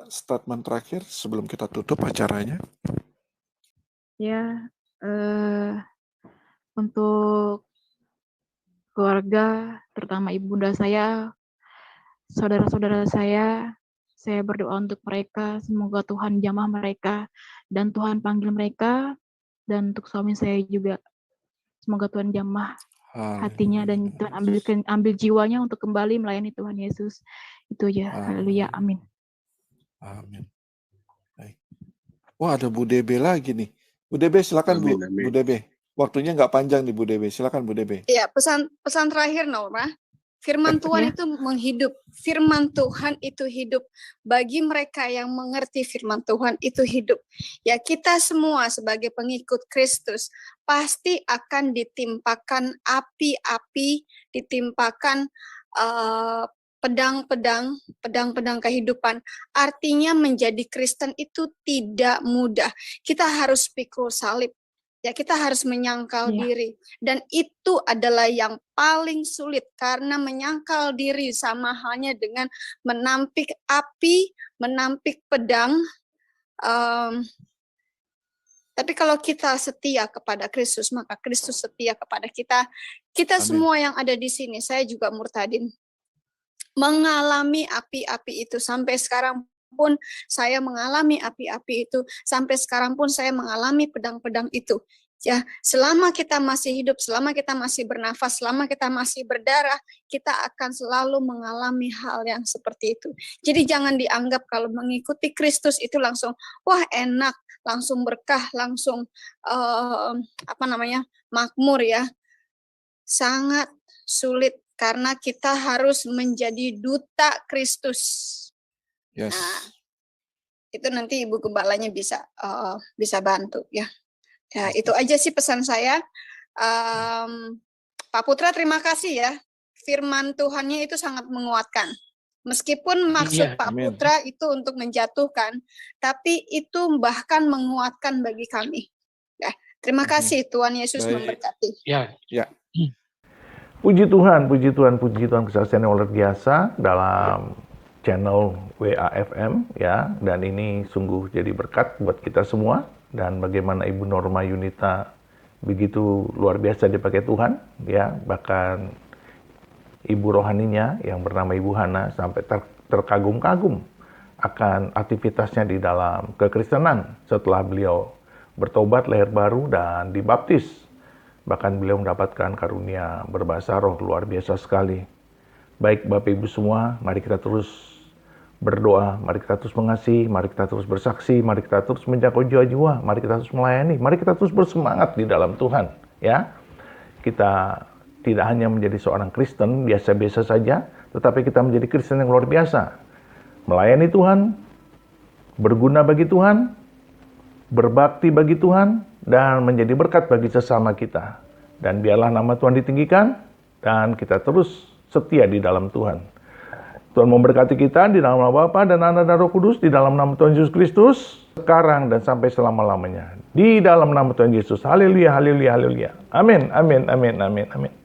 statement terakhir sebelum kita tutup acaranya? Ya, untuk keluarga, terutama ibunda saya, saudara-saudara saya berdoa untuk mereka, semoga Tuhan jamah mereka, dan Tuhan panggil mereka, dan untuk suami saya juga, semoga Tuhan jamah hatinya, dan Tuhan ambil jiwanya untuk kembali melayani Tuhan Yesus. Itu aja, haleluya, amin. Amin. Baik. Wah, ada Bu Debe lagi nih. Bu Debe, silakan Bu. Bu Debe. Waktunya nggak panjang nih Bu Debe. Silakan Bu Debe. Ya, pesan terakhir Norma. Firman Tuhan itu menghidup. Firman Tuhan itu hidup. Bagi mereka yang mengerti firman Tuhan itu hidup. Ya, kita semua sebagai pengikut Kristus pasti akan ditimpakan api-api, ditimpakan pedang-pedang kehidupan. Artinya menjadi Kristen itu tidak mudah. Kita harus pikul salib. Ya, kita harus menyangkal diri. Dan itu adalah yang paling sulit, karena menyangkal diri sama halnya dengan menampik api, menampik pedang. Tapi kalau kita setia kepada Kristus, maka Kristus setia kepada kita. Kita semua yang ada di sini, saya juga murtadin, mengalami api-api itu. Sampai sekarang pun saya mengalami api-api itu. Sampai sekarang pun saya mengalami pedang-pedang itu. Ya, selama kita masih hidup, selama kita masih bernafas, selama kita masih berdarah, kita akan selalu mengalami hal yang seperti itu. Jadi jangan dianggap kalau mengikuti Kristus itu langsung wah enak, langsung berkah, langsung makmur ya. Sangat sulit karena kita harus menjadi duta Kristus. Yes. Nah, itu nanti Ibu Gembalanya bisa bantu ya. Ya, itu aja sih pesan saya. Pak Putra, terima kasih ya. Firman Tuhannya itu sangat menguatkan. Meskipun maksud Pak Putra itu untuk menjatuhkan, tapi itu bahkan menguatkan bagi kami. Ya, terima kasih. Tuhan Yesus memberkati. Ya. Puji Tuhan, kesaksian yang luar biasa dalam channel WAFM ya, dan ini sungguh jadi berkat buat kita semua. Dan bagaimana Ibu Norma Yunita begitu luar biasa dipakai Tuhan ya, bahkan ibu rohaninya yang bernama Ibu Hana sampai terkagum-kagum akan aktivitasnya di dalam kekristenan setelah beliau bertobat lahir baru dan dibaptis Bahkan beliau mendapatkan karunia berbahasa roh luar biasa sekali. Baik Bapak Ibu semua, mari kita terus berdoa, mari kita terus mengasihi, mari kita terus bersaksi, mari kita terus menjangkau jiwa-jiwa, mari kita terus melayani, mari kita terus bersemangat di dalam Tuhan. Ya, kita tidak hanya menjadi seorang Kristen biasa-biasa saja, tetapi kita menjadi Kristen yang luar biasa. Melayani Tuhan, berguna bagi Tuhan, berbakti bagi Tuhan, dan menjadi berkat bagi sesama kita. Dan biarlah nama Tuhan ditinggikan, dan kita terus setia di dalam Tuhan. Tuhan memberkati kita di dalam nama Bapa dan Anak dan Roh Kudus, di dalam nama Tuhan Yesus Kristus, sekarang dan sampai selama-lamanya. Di dalam nama Tuhan Yesus. Haleluya, haleluya, haleluya. Amin, amin, amin, amin, amin.